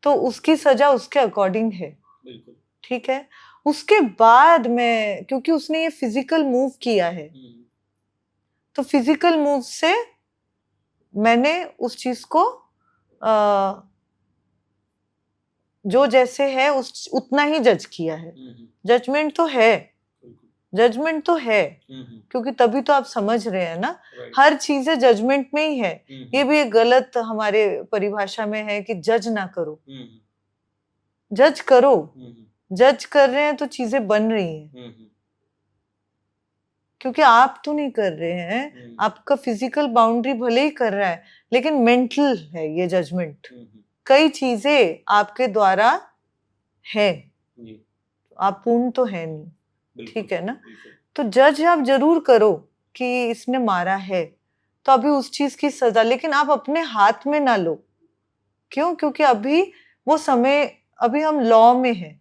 तो उसकी सजा उसके अकॉर्डिंग है, बिल्कुल, ठीक है। उसके बाद मैं, क्योंकि उसने ये फिजिकल मूव किया है, तो फिजिकल मूव से मैंने उस चीज को जो जैसे है उस उतना ही जज किया है। जजमेंट तो है, जजमेंट तो है, क्योंकि तभी तो आप समझ रहे हैं ना, हर चीजें जजमेंट में ही है। ये भी एक गलत हमारे परिभाषा में है कि जज ना करो, जज करो, जज कर रहे हैं तो चीजें बन रही हैं, क्योंकि आप तो नहीं कर रहे हैं, आपका फिजिकल बाउंड्री भले ही कर रहा है, लेकिन मेंटल है ये जजमेंट, कई चीजें आपके द्वारा है, आप पूर्ण तो है नहीं, ठीक है ना। तो जज आप जरूर करो कि इसने मारा है, तो अभी उस चीज की सजा, लेकिन आप अपने हाथ में ना लो। क्यों? क्योंकि अभी वो समय, अभी हम लॉ में हैं,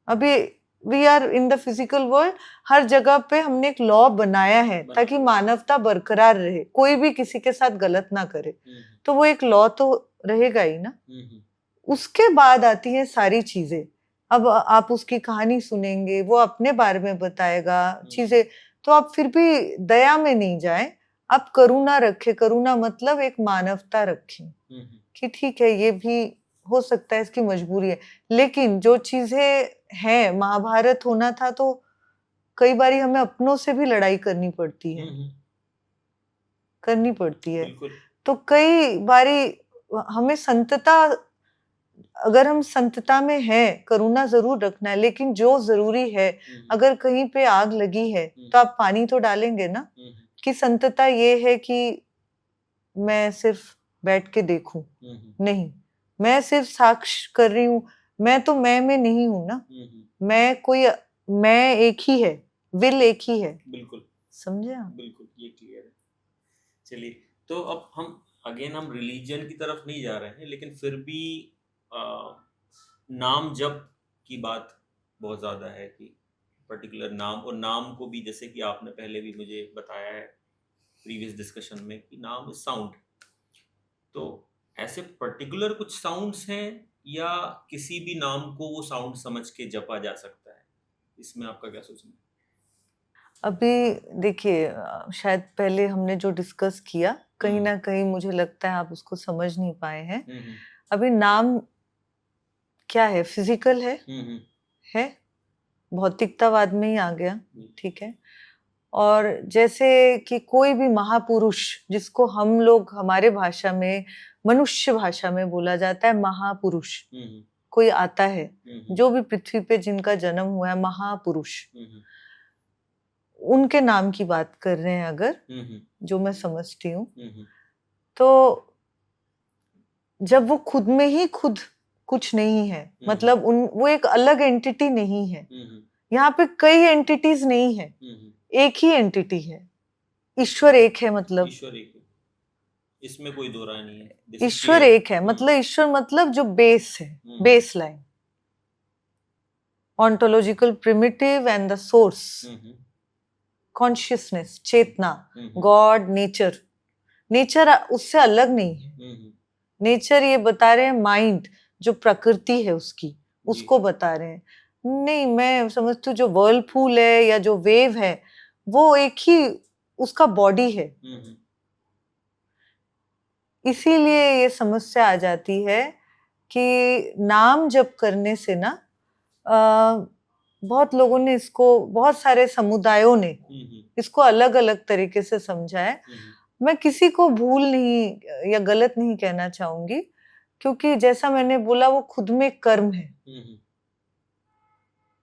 अभी we are in the physical world, हर जगह पे हमने एक लॉ बनाया है ताकि मानवता बरकरार रहे, कोई भी किसी के साथ गलत ना करे, तो वो एक लॉ तो रहेगा ही ना। उसके बाद आती है सारी चीजें, अब आप उसकी कहानी सुनेंगे, वो अपने बारे में बताएगा चीजें, तो आप फिर भी दया में नहीं जाए, आप करुणा रखें। करुणा मतलब एक मानवता रखें कि ठीक है, ये भी हो सकता है इसकी मजबूरी है, लेकिन जो चीजें हैं, महाभारत होना था तो कई बारी हमें अपनों से भी लड़ाई करनी पड़ती है, करनी पड़ती है। तो कई बारी हमें संतता, अगर हम संतता में हैं, करुणा जरूर रखना है, लेकिन जो जरूरी है, अगर कहीं पे आग लगी है तो आप पानी तो डालेंगे ना, कि संतता ये है कि मैं सिर्फ बैठ के देखूं, नहीं, मैं सिर्फ साक्ष्य कर रही हूँ, मैं तो मैं में नहीं हूं ना, मैं एक ही है, विल एक ही है। बिल्कुल, समझे आप? बिल्कुल, ये क्लियर है। चलिए, तो अब हम रिलीजन की तरफ नहीं जा रहे हैं, लेकिन फिर भी नाम जप की बात बहुत ज़्यादा है कि पर्टिकुलर नाम, और नाम को भी जैसे कि आपने पहले भी मुझे बताया है प्रीवियस डिस्कशन में कि नाम इज साउंड, तो ऐसे पर्टिकुलर कुछ साउंड्स हैं या किसी भी नाम को वो साउंड समझ के जपा जा सकता है? इसमें आपका क्या सोचना है? अभी देखिए, शायद पहले हमने जो डिस्कस किया, कहीं ना कहीं मुझे लगता है आप उसको समझ नहीं पाए हैं। अभी नाम क्या है? फिजिकल है, भौतिकतावाद में ही आ गया, ठीक है। और जैसे कि कोई भी महापुरुष, जिसको हम लोग हमारे भाषा में, मनुष्य भाषा में बोला जाता है महापुरुष, कोई आता है, जो भी पृथ्वी पे जिनका जन्म हुआ है, महापुरुष, उनके नाम की बात कर रहे हैं अगर, जो मैं समझती हूँ, तो जब वो खुद में ही खुद कुछ नहीं है, मतलब वो एक अलग एंटिटी नहीं है, यहाँ पे कई एंटिटीज नहीं है, एक ही एंटिटी है, ईश्वर एक है, मतलब ईश्वर एक है, इसमें कोई दो राय नहीं है, ईश्वर एक है, मतलब ईश्वर मतलब जो बेस है, base line, ontological primitive and the source, consciousness, चेतना, गॉड, नेचर, नेचर उससे अलग नहीं है। नेचर ये बता रहे हैं माइंड, जो प्रकृति है उसकी, उसको बता रहे हैं। नहीं, मैं समझती हूँ जो वर्लपूल है या जो वेव है, वो एक ही उसका बॉडी है। इसीलिए ये समस्या आ जाती है कि नाम जप करने से ना बहुत लोगों ने इसको, बहुत सारे समुदायों ने इसको अलग अलग तरीके से समझा है। मैं किसी को भूल नहीं या गलत नहीं कहना चाहूंगी, क्योंकि जैसा मैंने बोला वो खुद में कर्म है।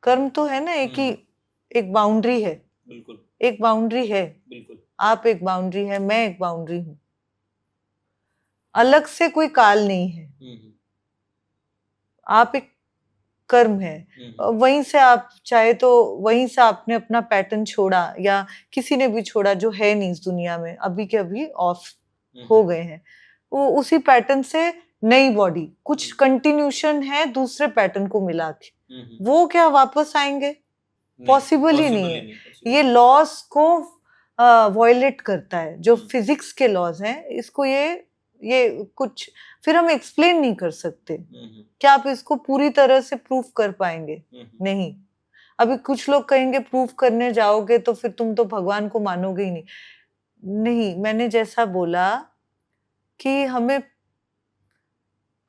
कर्म तो है ना, एक बाउंड्री है, बिल्कुल एक बाउंड्री है, बिल्कुल आप एक बाउंड्री है, मैं एक बाउंड्री हूँ, अलग से कोई काल नहीं है। आप एक कर्म है, वहीं से आप चाहे तो वहीं से आपने अपना पैटर्न छोड़ा या किसी ने भी छोड़ा जो है नहीं इस दुनिया में, अभी के अभी ऑफ हो गए हैं, वो उसी पैटर्न से नई बॉडी कुछ कंटिन्यूशन है दूसरे पैटर्न को मिला के, वो क्या वापस आएंगे? पॉसिबल ही नहीं है। ये लॉस को वॉयलेट करता है, जो फिजिक्स के लॉज हैं, इसको ये कुछ फिर हम एक्सप्लेन नहीं कर सकते। क्या आप इसको पूरी तरह से प्रूफ कर पाएंगे? नहीं। अभी कुछ लोग कहेंगे प्रूफ करने जाओगे तो फिर तुम तो भगवान को मानोगे ही नहीं। नहीं, मैंने जैसा बोला कि हमें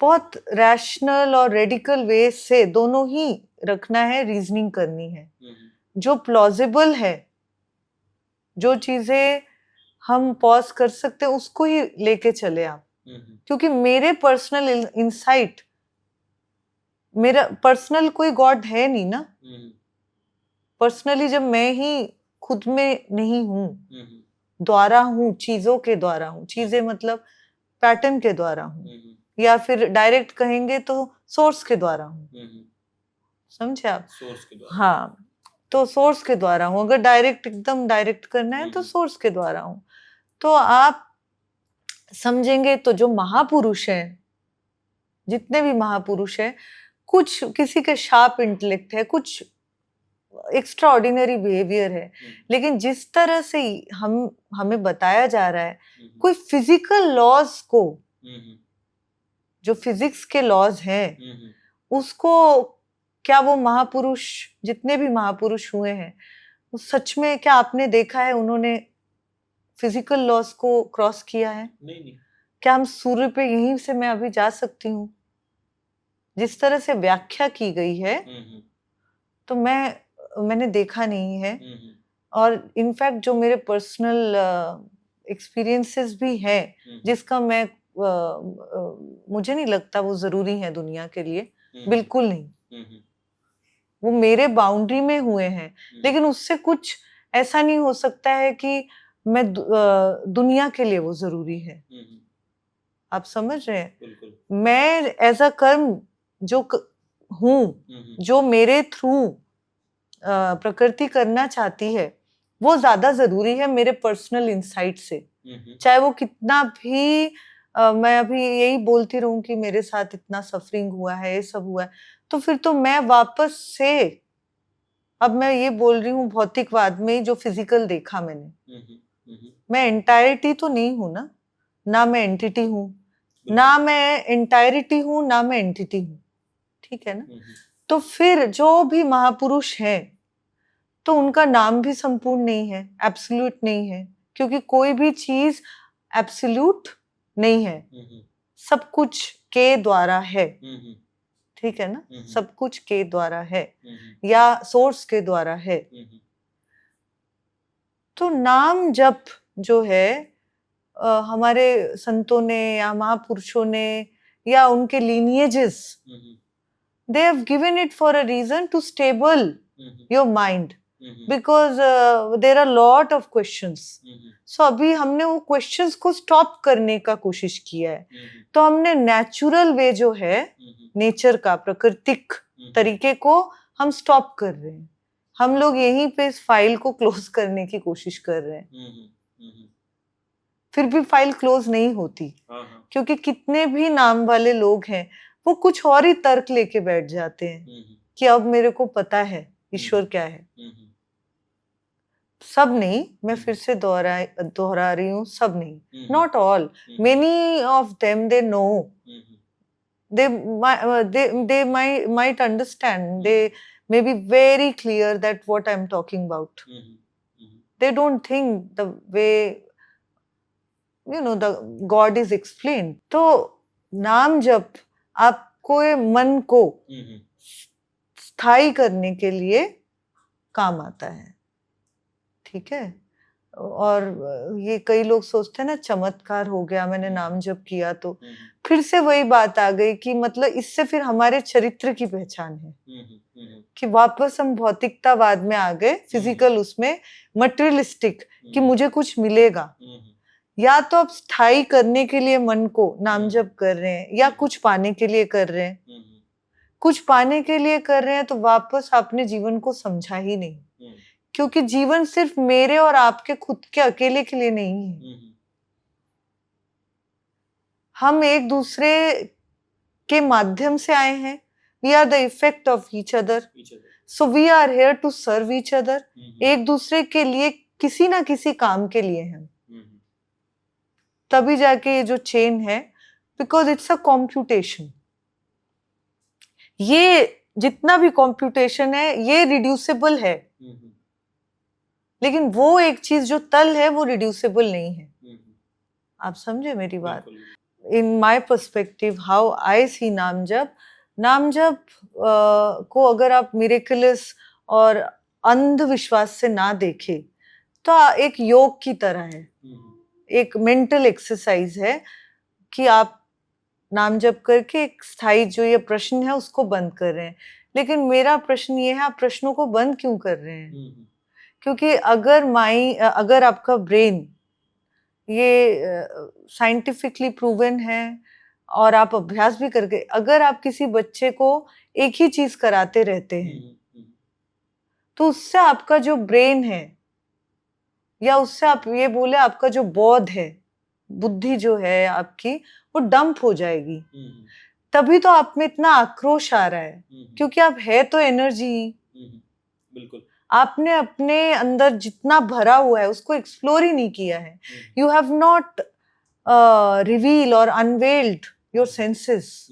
बहुत रैशनल और रेडिकल वे से दोनों ही रखना है, रीजनिंग करनी है। जो प्लॉजिबल है, जो चीजें हम पॉज कर सकते हैं, उसको ही लेके चले आप। क्योंकि मेरे पर्सनल इंसाइट, मेरा पर्सनल कोई गॉड है नहीं ना। पर्सनली जब मैं ही खुद में नहीं हूँ, द्वारा हूँ, चीजों के द्वारा हूँ, चीजें मतलब पैटर्न के द्वारा हूँ, या फिर डायरेक्ट कहेंगे तो सोर्स के द्वारा हूँ। समझे आप? सोर्स के द्वारा। हाँ, तो सोर्स के द्वारा हूँ। अगर डायरेक्ट, एकदम डायरेक्ट करना है तो सोर्स के द्वारा हूँ। तो आप समझेंगे तो जो महापुरुष हैं, जितने भी महापुरुष हैं, कुछ किसी के शार्प इंटेलेक्ट है, कुछ एक्स्ट्रा ऑर्डिनरी बिहेवियर है, लेकिन जिस तरह से हमें बताया जा रहा है, कोई फिजिकल लॉज को, जो फिजिक्स के लॉज हैं, उसको क्या वो महापुरुष, जितने भी महापुरुष हुए हैं, सच में क्या आपने देखा है उन्होंने फिजिकल लॉस को क्रॉस किया है? नहीं। क्या हम सूर्य पे यहीं से मैं अभी जा सकती हूँ? जिस तरह से व्याख्या की गई है, तो मैंने देखा नहीं है। और इनफैक्ट जो मेरे पर्सनल एक्सपीरियंसेस भी हैं, जिसका मैं मुझे नहीं लगता वो जरूरी है दुनिया के लिए, बिल्कुल नहीं। वो मेरे बाउंड्री में हुए हैं, लेकिन उससे कुछ ऐसा नहीं हो सकता है कि मैं दुनिया के लिए वो जरूरी है। आप समझ रहे हैं? मैं एज अ कर्म जो हूँ, जो मेरे थ्रू प्रकृति करना चाहती है, वो ज्यादा जरूरी है मेरे पर्सनल इंसाइट से। चाहे वो कितना भी मैं अभी यही बोलती रहूं कि मेरे साथ इतना सफरिंग हुआ है, ये सब हुआ है, तो फिर तो मैं वापस से, अब मैं ये बोल रही हूँ भौतिकवाद में जो फिजिकल देखा मैंने, मैं एंटायरिटी तो नहीं हूँ ना मैं एंटिटी हूँ, ना मैं एंटायरिटी हूँ, ना मैं एंटिटी हूँ। ठीक है ना? तो फिर जो भी महापुरुष हैं, तो उनका नाम भी संपूर्ण नहीं है, एब्सोल्यूट नहीं है, क्योंकि कोई भी चीज एब्सोल्यूट नहीं है, सब कुछ के द्वारा है। ठीक है ना? सब कुछ के द्वारा है या सोर्स के द्वारा है। तो नाम जप जो है, हमारे संतों ने या महापुरुषों ने या उनके लीनिएजेस, they have given it for a reason to stable your mind, because there are lot of questions. So अभी हमने वो questions को stop करने का कोशिश किया है। तो हमने natural way जो है, नेचर का, प्राकृतिक तरीके को हम stop कर रहे हैं। हम लोग यहीं पे इस फाइल को क्लोज करने की कोशिश कर रहे हैं, फिर भी फाइल क्लोज नहीं होती, क्योंकि कितने भी नाम वाले लोग हैं, वो कुछ और ही तर्क लेके बैठ जाते हैं कि अब मेरे को पता है ईश्वर क्या है। सब नहीं, मैं फिर से दोहरा रही हूँ, सब नहीं, not all, many of them they know, they might understand, they may be very clear that what I'm talking about. They don't think the way the God is explained. तो नाम जप आपको मन को स्थायी करने के लिए काम आता है, ठीक है। और ये कई लोग सोचते हैं ना चमत्कार हो गया, मैंने नाम जप किया तो फिर से वही बात आ गई कि मतलब इससे फिर हमारे चरित्र की पहचान है कि वापस हम भौतिकतावाद में आ गए, फिजिकल उसमें मटेरियलिस्टिक कि मुझे कुछ मिलेगा। या तो आप स्थायी करने के लिए मन को नाम जप कर रहे हैं या कुछ पाने के लिए कर रहे हैं। कुछ पाने के लिए कर रहे हैं तो वापस आपने जीवन को समझा ही नहीं, क्योंकि जीवन सिर्फ मेरे और आपके खुद के अकेले के लिए नहीं है। हम एक दूसरे के माध्यम से आए हैं। We are the effect of each other, so we are here to serve each other. एक दूसरे के लिए किसी ना किसी काम के लिए हैं, तभी जाके ये जो चेन है, बिकॉज इट्स अ कॉम्प्यूटेशन। ये जितना भी कॉम्प्यूटेशन है ये रिड्यूसिबल है, लेकिन वो एक चीज जो तल है वो रिड्यूसिबल नहीं है। आप समझे मेरी बात? In my perspective how I see नाम जप, नाम जप को अगर आप मिरेकलस और अंधविश्वास से ना देखे तो एक योग की तरह है, एक मेंटल एक्सरसाइज है कि आप नाम जप करके एक स्थायी जो ये प्रश्न है उसको बंद कर रहे हैं। लेकिन मेरा प्रश्न ये है, आप प्रश्नों को बंद क्यों कर रहे हैं? क्योंकि अगर आपका ब्रेन ये साइंटिफिकली प्रूवन है और आप अभ्यास भी करके, अगर आप किसी बच्चे को एक ही चीज कराते रहते हैं तो उससे आपका जो ब्रेन है, या उससे आप ये बोले आपका जो बौद्ध है, बुद्धि जो है आपकी, वो डंप हो जाएगी। तभी तो आप में इतना आक्रोश आ रहा है, क्योंकि आप है तो एनर्जी। बिल्कुल। आपने अपने अंदर जितना भरा हुआ है उसको एक्सप्लोर ही नहीं किया है। यू हैव नॉट रिवील और अनवेल्ड योर सेंसेस।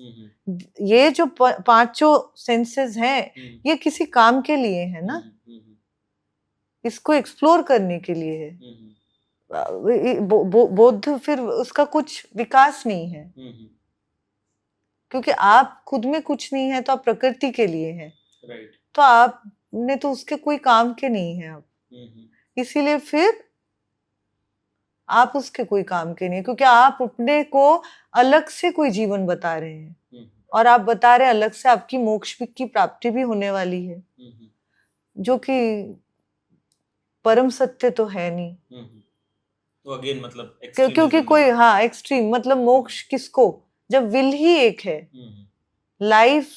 ये जो पांचों सेंसेस हैं ये किसी काम के लिए है ना, इसको एक्सप्लोर करने के लिए है। बौद्ध फिर उसका कुछ विकास नहीं है, क्योंकि आप खुद में कुछ नहीं है तो आप प्रकृति के लिए हैं, तो आपने तो उसके कोई काम के नहीं है आप, इसीलिए फिर आप उसके कोई काम के नहीं, क्योंकि आप अपने को अलग से कोई जीवन बता रहे हैं और आप बता रहे हैं अलग से आपकी मोक्ष की प्राप्ति भी होने वाली है, जो कि परम सत्य तो है नहीं। तो अगेन मतलब क्योंकि कोई एक्सट्रीम मतलब मोक्ष किसको, जब विल ही एक है। लाइफ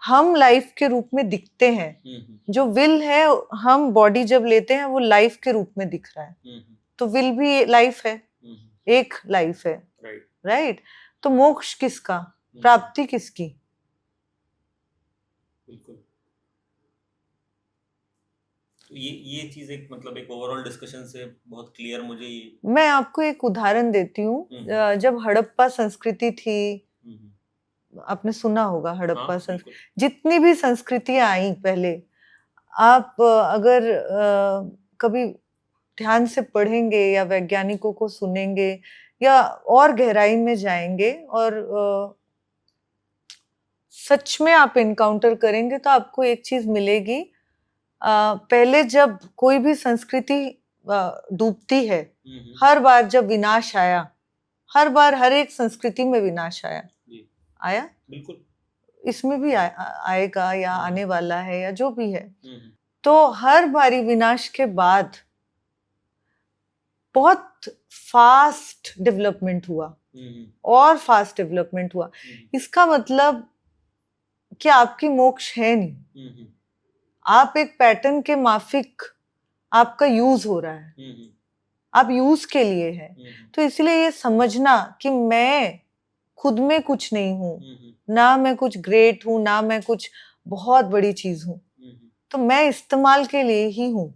हम लाइफ के रूप में दिखते हैं, जो विल है हम बॉडी जब लेते हैं वो लाइफ के रूप में दिख रहा है, तो विल भी लाइफ है, एक लाइफ है, राइट। तो मोक्ष किसका, प्राप्ति किसकी? बिल्कुल। तो ये चीज एक मतलब एक ओवरऑल डिस्कशन से बहुत क्लियर मुझे मैं आपको एक उदाहरण देती हूँ। जब हड़प्पा संस्कृति थी, आपने सुना होगा हड़प्पा संस्कृति, जितनी भी संस्कृतियां आई पहले, आप अगर कभी ध्यान से पढ़ेंगे या वैज्ञानिकों को सुनेंगे या और गहराई में जाएंगे और सच में आप इनकाउंटर करेंगे तो आपको एक चीज मिलेगी। पहले जब कोई भी संस्कृति डूबती है, हर बार जब विनाश आया, हर बार हर एक संस्कृति में विनाश आया, बिल्कुल इसमें भी आएगा या आने वाला है या जो भी है। तो हर बारी विनाश के बाद बहुत फास्ट डेवलपमेंट हुआ और फास्ट डेवलपमेंट हुआ। इसका मतलब कि आपकी मोक्ष है नहीं, आप एक पैटर्न के माफिक आपका यूज हो रहा है, आप यूज के लिए है। तो इसलिए ये समझना कि मैं खुद में कुछ नहीं हूँ, ना मैं कुछ ग्रेट हूँ, ना मैं कुछ बहुत बड़ी चीज हूँ, तो मैं इस्तेमाल के लिए ही हूँ।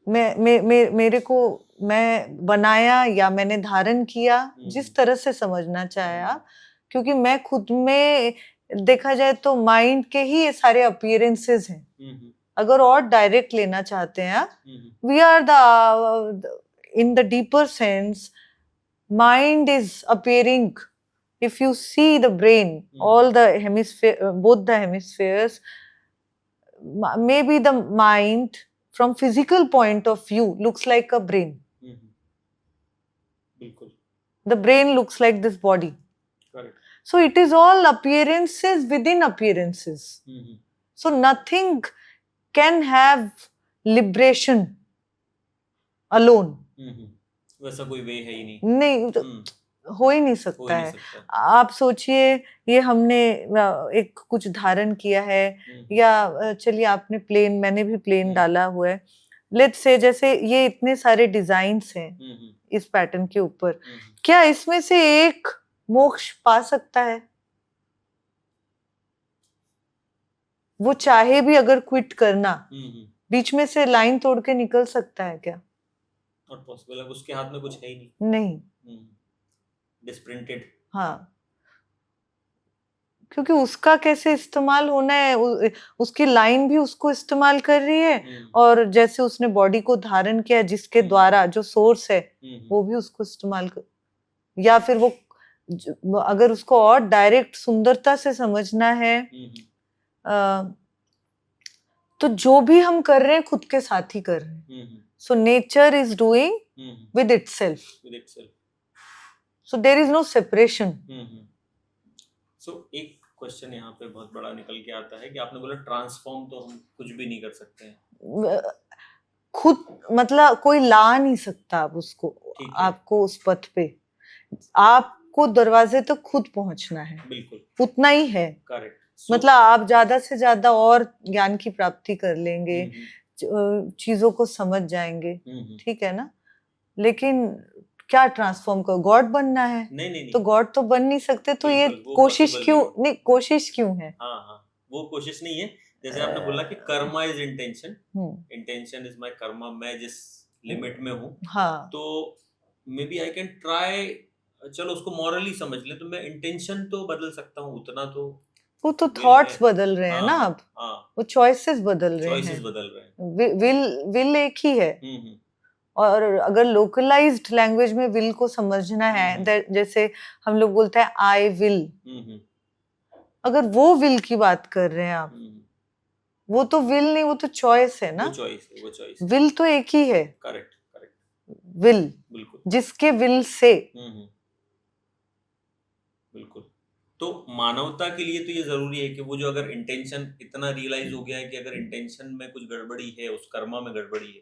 मेरे को मैं बनाया या मैंने धारण किया, जिस तरह से समझना चाहे आप, क्योंकि मैं खुद में देखा जाए तो माइंड के ही ये सारे अपीयरेंसेस हैं। अगर और डायरेक्ट लेना चाहते हैं आप, we are the in the deeper sense mind is appearing. If you see the brain, all the hemisphere, both the hemispheres, maybe the mind from physical point of view looks like a brain. बिल्कुल The brain looks like this body. Correct So it is all appearances within appearances. So nothing can have liberation alone. वैसा कोई वे है ही नहीं नहीं तो हो ही नहीं हो ही सकता नहीं है. सकता आप सोचिए ये हमने एक कुछ धारण किया है या चलिए आपने प्लेन, मैंने भी प्लेन डाला हुआ है. लेट्स से जैसे ये इतने सारे डिजाइन्स हैं इस पैटर्न के ऊपर, क्या इसमें से एक मोक्ष पा सकता है? वो चाहे भी अगर क्विट करना, बीच में से लाइन तोड़ के निकल सकता है क्या? Not possible. अब उसके हाथ में कुछ है ही नहीं. डिस्प्रिंटेड. हाँ, क्योंकि उसका कैसे इस्तेमाल होना है, उसकी लाइन भी उसको इस्तेमाल कर रही है और जैसे उसने बॉडी को धारण किया जिसके द्वारा जो सोर्स है वो भी उसको इस्तेमाल कर, या फिर वो अगर उसको और डायरेक्ट सुंदरता से समझना है तो जो भी हम कर रहे हैं खुद के साथ ही कर रहे हैं. So nature is doing with itself. So there is no separation. So एक क्वेश्चन यहाँ पे बहुत बड़ा निकल के आता है कि आपने बोला ट्रांसफॉर्म तो हम कुछ भी नहीं कर सकते हैं. खुद मतलब कोई ला नहीं सकता आप उसको, आपको उस पथ पे आपको दरवाजे तक खुद पहुंचना है. बिल्कुल उतना ही है. करेक्ट. मतलब आप ज्यादा से ज्यादा और ज्ञान की प्राप्ति कर लेंगे, चीजों को समझ जाएंगे, ठीक है ना. लेकिन क्या ट्रांसफॉर्म कर गॉड बनना है? नहीं. तो गॉड तो बन नहीं सकते. तो ये कोशिश क्यों नहीं, कोशिश क्यों है? हाँ, वो कोशिश नहीं है. जैसे आपने बोला कि karma is intention, intention is my karma. मैं जिस लिमिट में हूँ, हाँ, तो maybe I can try, चलो उसको मॉरली समझ ले, तो मैं इंटेंशन तो बदल सकता हूँ उतना. तो वो तो थॉट्स बदल रहे हैं ना. अब वो चॉइसेस बदल रहे हैं. विल एक ही है. और अगर लोकलाइज्ड लैंग्वेज में विल को समझना है, जैसे हम लोग बोलते हैं आई विल, अगर वो विल की बात कर रहे हैं आप, वो तो विल नहीं, वो तो चॉइस है ना. वो चॉइस विल तो एक ही है. करेक्ट. विल, बिल्कुल, जिसके विल से. बिल्कुल. तो मानवता के लिए तो ये जरूरी है कि वो जो अगर इंटेंशन इतना रियलाइज हो गया है कि अगर इंटेंशन में कुछ गड़बड़ी है, उस कर्मा में गड़बड़ी है,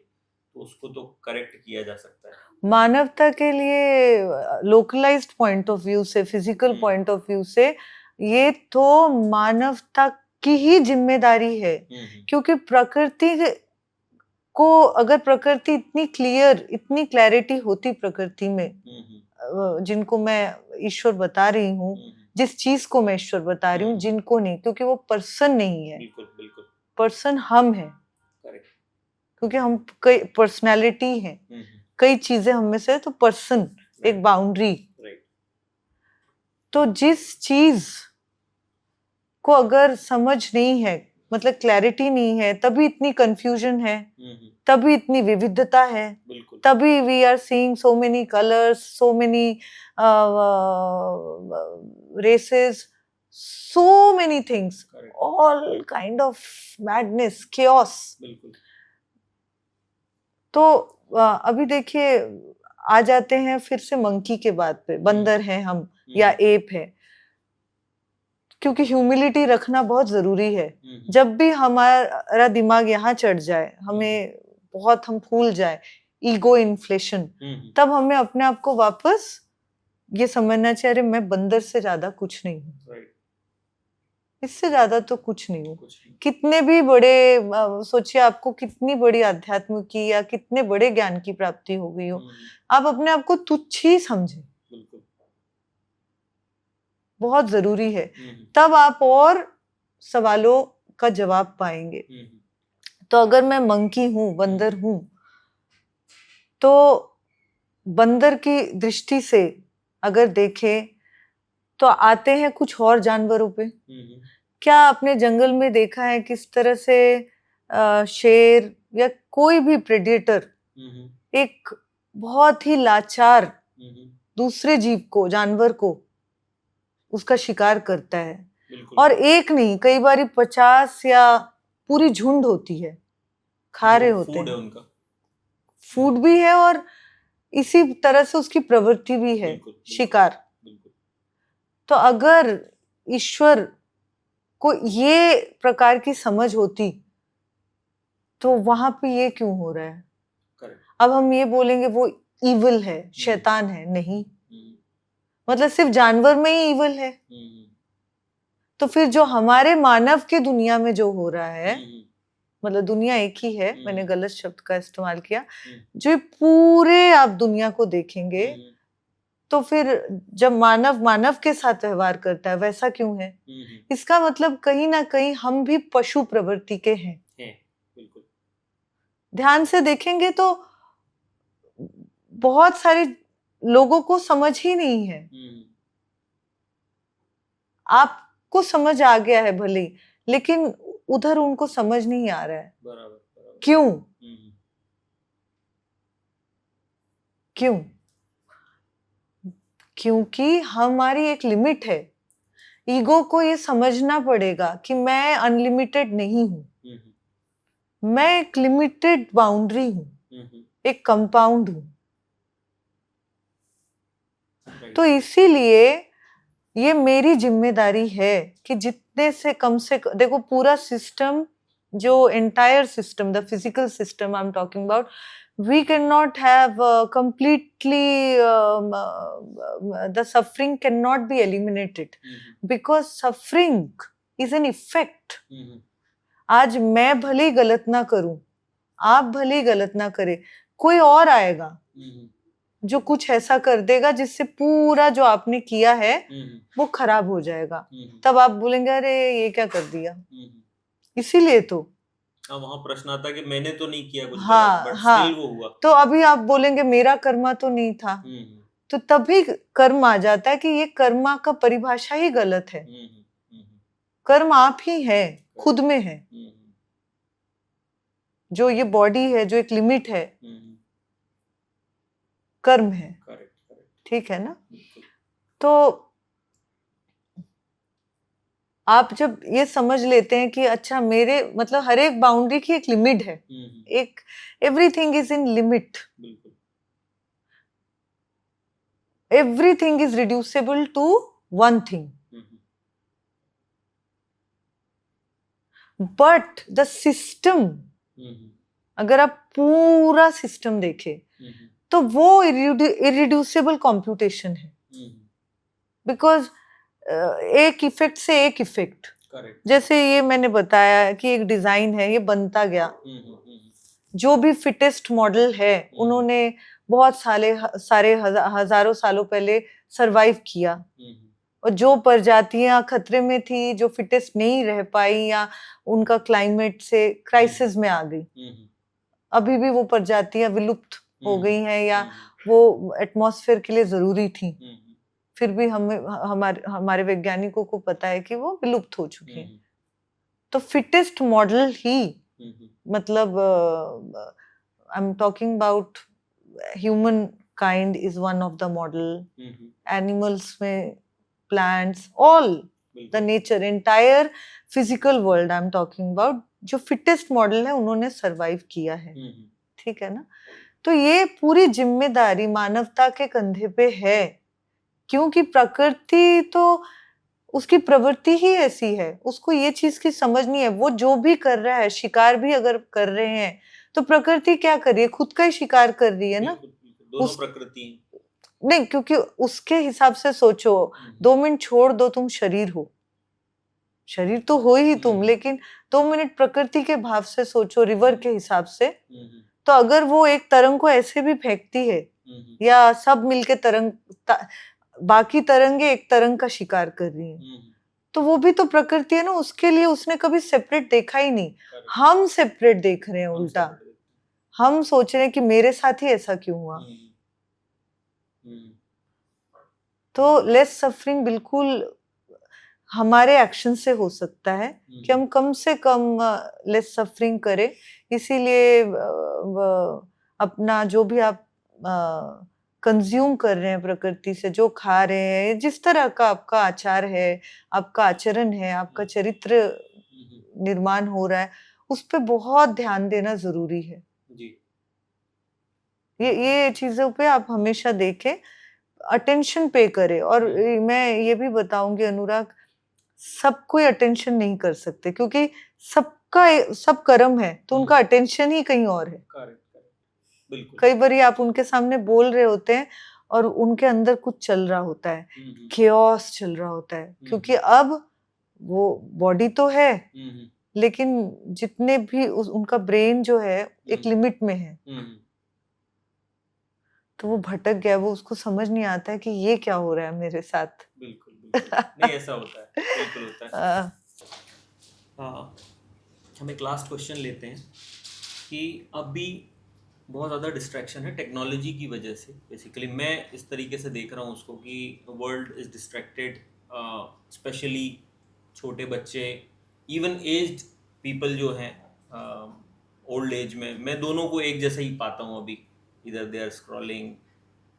तो उसको तो करेक्ट किया जा सकता है. मानवता के लिए लोकलाइज्ड पॉइंट ऑफ व्यू से, फिजिकल पॉइंट ऑफ व्यू से, ये तो मानवता की ही जिम्मेदारी है. क्योंकि प्रकृति को, अगर प्रकृति इतनी क्लियर, इतनी क्लैरिटी होती प्रकृति में, जिनको मैं ईश्वर बता रही हूँ, जिस चीज को मैं ईश्वर बता रही हूँ, जिनको नहीं, क्योंकि वो पर्सन नहीं है. बिल्कुल. पर्सन हम हैं, क्योंकि हम कई पर्सनैलिटी हैं, कई चीजें हम में से, तो पर्सन एक बाउंड्री. तो जिस चीज को अगर समझ नहीं है, मतलब क्लैरिटी नहीं है, तभी इतनी कंफ्यूजन है, तभी इतनी विविधता है, तभी we are seeing so many colours, so many races, so many things, all kind of madness, chaos. तो अभी देखिए, आ जाते हैं फिर से मंकी के बात पे. बंदर हैं हम या एप है, क्योंकि ह्यूमिलिटी रखना बहुत जरूरी है. जब भी हमारा दिमाग यहाँ चढ़ जाए, हमें बहुत हम फूल जाए, ईगो इन्फ्लेशन, तब हमें अपने आप को वापस ये समझना चाहिए, अरे मैं बंदर से ज्यादा कुछ नहीं हूँ, इससे ज्यादा तो कुछ नहीं हूँ. कितने भी बड़े, सोचिए आपको कितनी बड़ी आध्यात्म की या कितने बड़े ज्ञान की प्राप्ति हो गई हो, आप अपने आप को तुच्छ ही समझे. बहुत जरूरी है. तब आप और सवालों का जवाब पाएंगे. तो अगर मैं मंकी हूँ, बंदर हूँ, तो बंदर की दृष्टि से अगर देखें तो आते हैं कुछ और जानवरों पे. क्या आपने जंगल में देखा है किस तरह से शेर या कोई भी प्रेडेटर एक बहुत ही लाचार दूसरे जीव को, जानवर को, उसका शिकार करता है. और एक नहीं, कई बार 50 या पूरी झुंड होती है, खा रहे होते फूड है हैं, उनका। फूड भी है और इसी तरह से उसकी प्रवृत्ति भी है, बिल्कुल, बिल्कुल, शिकार। बिल्कुल। तो अगर ईश्वर को ये प्रकार की समझ होती तो वहां पे ये क्यों हो रहा है? करेक्ट। अब हम ये बोलेंगे वो इविल है, शैतान है, नहीं, मतलब सिर्फ जानवर में ही इविल है। तो फिर जो हमारे मानव के दुनिया में जो हो रहा है, मतलब दुनिया एक ही है, मैंने गलत शब्द का इस्तेमाल किया, जो पूरे आप दुनिया को देखेंगे तो फिर जब मानव मानव के साथ व्यवहार करता है वैसा क्यों है? इसका मतलब कहीं ना कहीं हम भी पशु प्रवृत्ति के हैं। बिल्कुल। ध्यान से देखेंगे तो बहुत सारे लोगों को समझ ही नहीं है। आपको समझ आ गया है भले ही, लेकिन उधर उनको समझ नहीं आ रहा है। बराबर। क्यों? क्यों? क्योंकि हमारी एक लिमिट है। ईगो को ये समझना पड़ेगा कि मैं अनलिमिटेड नहीं हूं, मैं एक लिमिटेड बाउंड्री हूं, एक कंपाउंड हूं। तो इसीलिए ये मेरी जिम्मेदारी है कि जितने से कम देखो पूरा सिस्टम, जो entire system, the physical system I am talking about, we cannot have completely the suffering cannot be eliminated because suffering is an effect. आज मैं भले ही गलत ना करूं, आप भले ही गलत ना करें, कोई और आएगा जो कुछ ऐसा कर देगा जिससे पूरा जो आपने किया है वो खराब हो जाएगा। तब आप बोलेंगे अरे ये क्या कर दिया। इसीलिए तो वहां प्रश्न आता है कि मैंने तो नहीं किया कुछ हाँ, गलत, बट हाँ, स्टिल वो हुआ। तो अभी आप बोलेंगे मेरा कर्मा तो नहीं था, तो तभी कर्म आ जाता है कि ये कर्मा का परिभाषा ही गलत है। कर्म आप ही है, खुद में है। जो ये बॉडी है, जो एक लिमिट है, कर्म है। ठीक है ना? तो आप जब ये समझ लेते हैं कि अच्छा मेरे मतलब हर एक बाउंड्री की एक लिमिट है, एक everything is in limit, everything is reducible to one thing, but the system, अगर आप पूरा सिस्टम देखें तो वो इरिड्यूसिबल कंप्यूटेशन है, बिकॉज एक इफेक्ट से एक इफेक्ट। जैसे ये मैंने बताया कि एक डिजाइन है, ये बनता गया, जो भी फिटेस्ट मॉडल है उन्होंने बहुत सारे हजारों सालों पहले सरवाइव किया, और जो प्रजातियां खतरे में थी, जो फिटेस्ट नहीं रह पाई या उनका क्लाइमेट से क्राइसिस में आ गई, अभी भी वो प्रजातियां विलुप्त हो गई हैं या वो एटमॉस्फेयर के लिए जरूरी थी, फिर भी हमारे वैज्ञानिकों को पता है कि वो विलुप्त हो चुकी हैं। तो फिटेस्ट मॉडल ही, मतलब I am talking about human kind is one of the model, animals में, plants, all the nature, entire physical world I am talking about, जो फिटेस्ट मॉडल है उन्होंने सरवाइव किया है। ठीक है ना? तो ये पूरी जिम्मेदारी मानवता के कंधे पे है, क्योंकि प्रकृति तो उसकी प्रवृत्ति ही ऐसी है, उसको ये चीज की समझ नहीं है। वो जो भी कर रहा है, शिकार भी अगर कर रहे हैं तो प्रकृति क्या कर रही है? खुद का ही शिकार कर रही है ना। दोनों प्रकृति नहीं, क्योंकि उसके हिसाब से सोचो, 2 मिनट छोड़ दो, तुम शरीर हो, शरीर तो हो ही तुम, लेकिन 2 मिनट प्रकृति के भाव से सोचो, रिवर के हिसाब से। तो अगर वो एक तरंग को ऐसे भी फेंकती है या सब मिलके बाकी तरंगे एक तरंग का शिकार कर रही हैं, तो वो भी तो प्रकृति है ना। उसके लिए उसने कभी सेपरेट देखा ही नहीं। हम सेपरेट देख रहे हैं, उल्टा हम सोच रहे हैं कि मेरे साथ ही ऐसा क्यों हुआ। तो लेस सफरिंग बिल्कुल हमारे एक्शन से हो सकता है कि हम कम से कम लेस सफरिंग करें। इसीलिए अपना जो भी आप कंज्यूम कर रहे हैं प्रकृति से, जो खा रहे हैं, जिस तरह का आपका आचार है, आपका आचरण है, आपका चरित्र निर्माण हो रहा है, उस पे बहुत ध्यान देना जरूरी है। जी। ये चीजों पे आप हमेशा देखें, अटेंशन पे करें। और मैं ये भी बताऊंगी अनुराग, सब कोई अटेंशन नहीं कर सकते, क्योंकि सब कर्म है, तो उनका अटेंशन ही कहीं और है। करेक्ट करेक्ट, बिल्कुल। कई बार आप उनके सामने बोल रहे होते हैं और उनके अंदर कुछ चल रहा होता है, केओस चल रहा होता है, क्योंकि अब वो बॉडी तो है, लेकिन जितने भी उनका ब्रेन जो है एक लिमिट में है, तो वो भटक गया, वो उसको समझ नहीं आता है कि ये क्या हो रहा है मेरे साथ। बिल्कुल बिल्कुल, नहीं ऐसा होता है, बिल्कुल होता है। हाँ, हम एक लास्ट क्वेश्चन लेते हैं कि अभी बहुत ज़्यादा डिस्ट्रैक्शन है टेक्नोलॉजी की वजह से। बेसिकली मैं इस तरीके से देख रहा हूँ उसको कि वर्ल्ड इज़ डिस्ट्रैक्टेड, स्पेशली छोटे बच्चे, इवन एज्ड पीपल जो हैं ओल्ड एज में, मैं दोनों को एक जैसा ही पाता हूँ अभी। इधर दे आर स्क्रॉलिंग,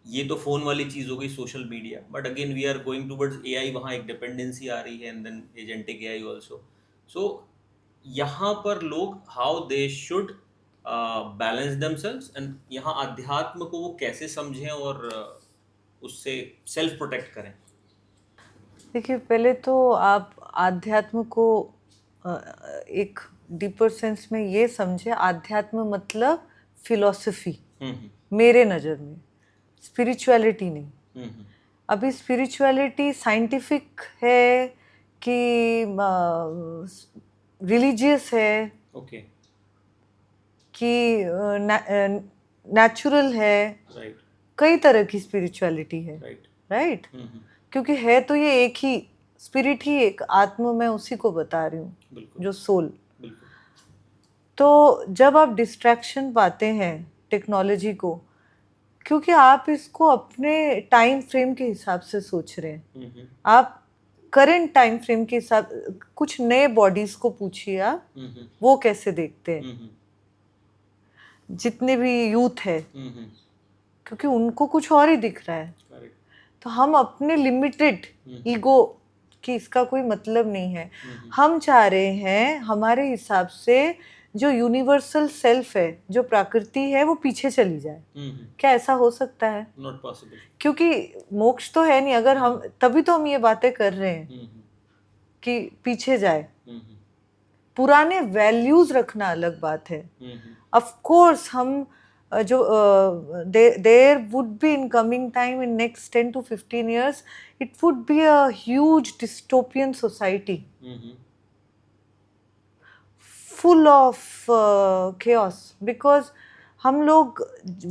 ये तो फ़ोन वाली चीज़ हो गई, social media, but again we are going towards AI, वहाँ एक डिपेंडेंसी आ रही है, and then agentic AI also. So यहाँ पर लोग how they should balance themselves, and यहाँ अध्यात्म को वो कैसे समझें और उससे सेल्फ प्रोटेक्ट करें। देखिए, पहले तो आप आध्यात्म को एक डीपर सेंस में ये समझे, आध्यात्म मतलब फिलॉसफी, मेरे नज़र में स्पिरिचुअलिटी नहीं। अभी स्पिरिचुअलिटी साइंटिफिक है कि रिलीजियस है, ओके, कि नेचुरल है, राइट, कई तरह की स्पिरिचुअलिटी है, राइट, राइट। क्योंकि है तो ये एक ही स्पिरिट ही, एक आत्मा, मैं उसी को बता रही हूँ, बिल्कुल, जो सोल। बिल्कुल। तो जब आप डिस्ट्रैक्शन पाते हैं टेक्नोलॉजी को, क्योंकि आप इसको अपने टाइम फ्रेम के हिसाब से सोच रहे हैं, आप करंट टाइम फ्रेम के हिसाब, कुछ नए बॉडीज को पूछिए आप, वो कैसे देखते हैं, जितने भी यूथ है, क्योंकि उनको कुछ और ही दिख रहा है। तो हम अपने लिमिटेड ईगो कि इसका कोई मतलब नहीं है, हम चाह रहे हैं हमारे हिसाब से जो यूनिवर्सल सेल्फ है, जो प्रकृति है, वो पीछे चली जाए। क्या ऐसा हो सकता है? नॉट पॉसिबल, क्योंकि मोक्ष तो है नहीं। अगर हम, तभी तो हम ये बातें कर रहे हैं कि पीछे जाए। पुराने वैल्यूज रखना अलग बात है। ऑफ कोर्स हम जो there would be in coming time, in next 10 to 15 years, it would be a huge dystopian society, full of chaos, because हम लोग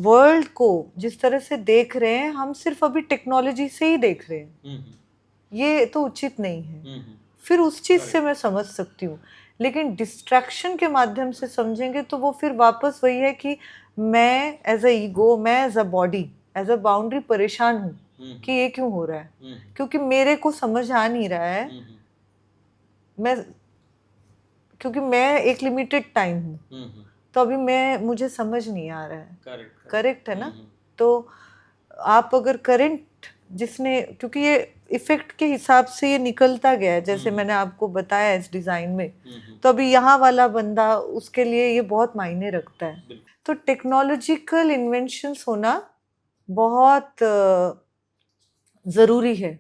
वर्ल्ड को जिस तरह से देख रहे हैं, हम सिर्फ अभी टेक्नोलॉजी से ही देख रहे हैं। ये तो उचित नहीं है। फिर उस चीज से मैं समझ सकती हूँ, लेकिन डिस्ट्रैक्शन के माध्यम से समझेंगे तो वो फिर वापस वही है कि मैं एज अ ईगो, मैं as a body, as a boundary परेशान हूँ कि ये क्यों हो रहा है, क्योंकि मेरे को समझ आ नहीं रहा है। क्योंकि मैं एक लिमिटेड टाइम हूँ, तो अभी मुझे समझ नहीं आ रहा है। करेक्ट है ना? तो आप अगर करंट जिसने, क्योंकि ये इफेक्ट के हिसाब से ये निकलता गया है, जैसे मैंने आपको बताया इस डिजाइन में, तो अभी यहाँ वाला बंदा, उसके लिए ये बहुत मायने रखता है। तो टेक्नोलॉजिकल इन्वेंशंस होना बहुत जरूरी है,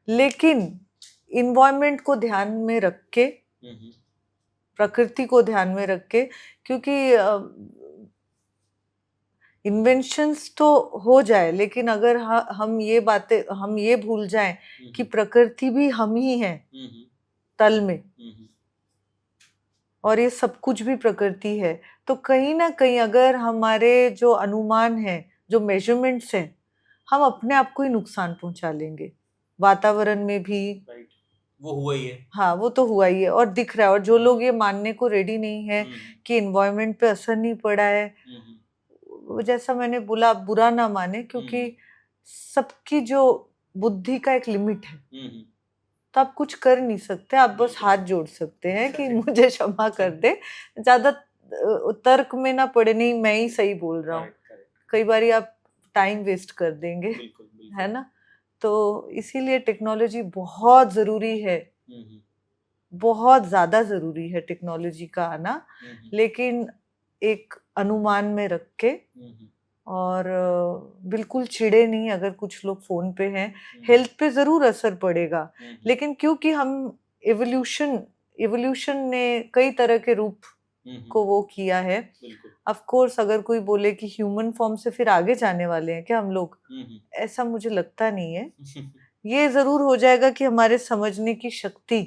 लेकिन इन्वायरमेंट को ध्यान में रख के, प्रकृति को ध्यान में रख के, क्योंकि इन्वेंशंस तो हो जाए, लेकिन अगर हम ये बातें, हम ये भूल जाएं कि प्रकृति भी हम ही हैं तल में, और ये सब कुछ भी प्रकृति है, तो कहीं ना कहीं अगर हमारे जो अनुमान है, जो मेजरमेंट्स हैं, हम अपने आप को ही नुकसान पहुंचा लेंगे। वातावरण में भी वो हुआ ही है। हाँ, वो तो हुआ ही है और दिख रहा है। और जो लोग ये मानने को रेडी नहीं है कि एनवायरनमेंट पे असर नहीं पड़ा है, जैसा मैंने बोला, आप बुरा ना माने, क्योंकि सबकी जो बुद्धि का एक लिमिट है, तो आप कुछ कर नहीं सकते, आप बस हाथ जोड़ सकते हैं कि मुझे क्षमा कर दे, ज्यादा तर्क में ना पड़े, नहीं मैं ही सही बोल रहा हूँ, कई बार आप टाइम वेस्ट कर देंगे, है ना? तो इसीलिए टेक्नोलॉजी बहुत जरूरी है बहुत ज़्यादा ज़रूरी है टेक्नोलॉजी का आना, लेकिन एक अनुमान में रख के, और बिल्कुल चिढ़े नहीं अगर कुछ लोग फ़ोन पे हैं। हेल्थ पे ज़रूर असर पड़ेगा, लेकिन क्योंकि हम इवोल्यूशन ने कई तरह के रूप को वो किया है। ऑफ कोर्स अगर कोई बोले कि ह्यूमन फॉर्म से फिर आगे जाने वाले हैं क्या हम लोग, ऐसा मुझे लगता नहीं है। ये ज़रूर हो जाएगा कि हमारे समझने की शक्ति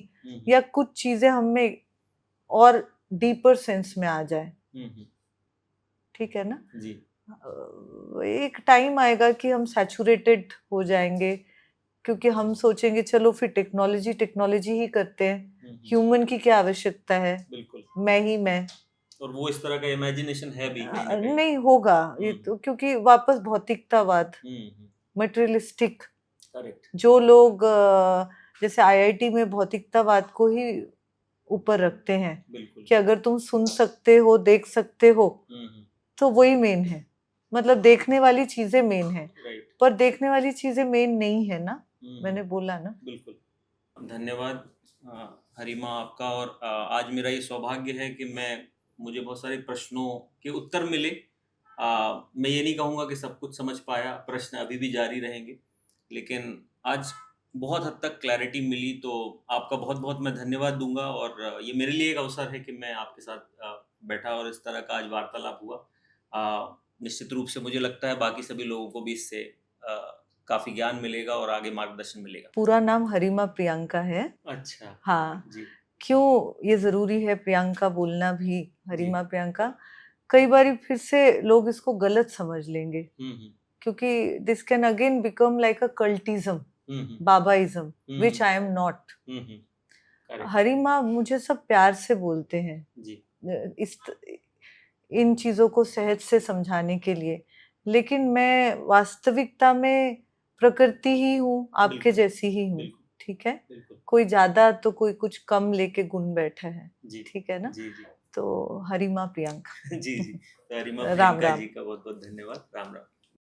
या कुछ चीज़ें हमें और डीपर सेंस में आ जाए, ठीक है ना? जी। एक टाइम आएगा कि हम सैचुरेटेड हो जाएंगे, क्योंकि हम सोचेंगे चलो फिर टेक्नोलॉजी ही करते हैं, ह्यूमन की क्या आवश्यकता है, बिल्कुल। मैं ही मैं। और वो इस तरह का इमेजिनेशन है भी कहीं ना कहीं। नहीं होगा ये तो, क्योंकि वापस भौतिकतावाद, मटेरियलिस्टिक, करेक्ट। जो लोग जैसे आईआईटी में भौतिकतावाद को ही ऊपर रखते हैं, बिल्कुल। कि अगर तुम सुन सकते हो, देख सकते हो, तो वही मेन है। मतलब देखने वाली चीजें मेन है, पर देखने वाली चीजें मेन नहीं है ना, मैंने बोला ना। बिल्कुल। धन्यवाद हरिमा आपका। और आज मेरा ये सौभाग्य है कि मुझे बहुत सारे प्रश्नों के उत्तर मिले। मैं ये नहीं कहूँगा कि सब कुछ समझ पाया, प्रश्न अभी भी जारी रहेंगे, लेकिन आज बहुत हद तक क्लैरिटी मिली, तो आपका बहुत बहुत मैं धन्यवाद दूंगा। और ये मेरे लिए एक अवसर है कि मैं आपके साथ बैठा और इस तरह का आज वार्तालाप हुआ। निश्चित रूप से मुझे लगता है बाकी सभी लोगों को भी इससे काफ़ी ज्ञान मिलेगा और आगे मार्गदर्शन मिलेगा। पूरा नाम हरिमा प्रियंका है। अच्छा। हाँ जी। क्यों ये ज़रूरी है प्रियंका बोलना भी, हरिमा प्रियंका? कई बार फिर से लोग इसको गलत समझ लेंगे, क्योंकि this can again become like a cultism, babaism, which I am not. हरिमा मुझे सब प्यार से बोलते हैं जी। इन चीज़ों को सहज से समझाने के लिए, लेकिन मैं वास्तविकता में प्रकृति ही हूँ, आपके जैसी ही हूँ, ठीक है? कोई ज़्यादा तो कोई कुछ कम लेके गुण बैठा है, ठीक है ना? जी जी। तो हरिमा प्रियंका। जी जी। तो हरिमा राम प्रियंका राम। जी का बहुत बहुत धन्यवाद। राम राम।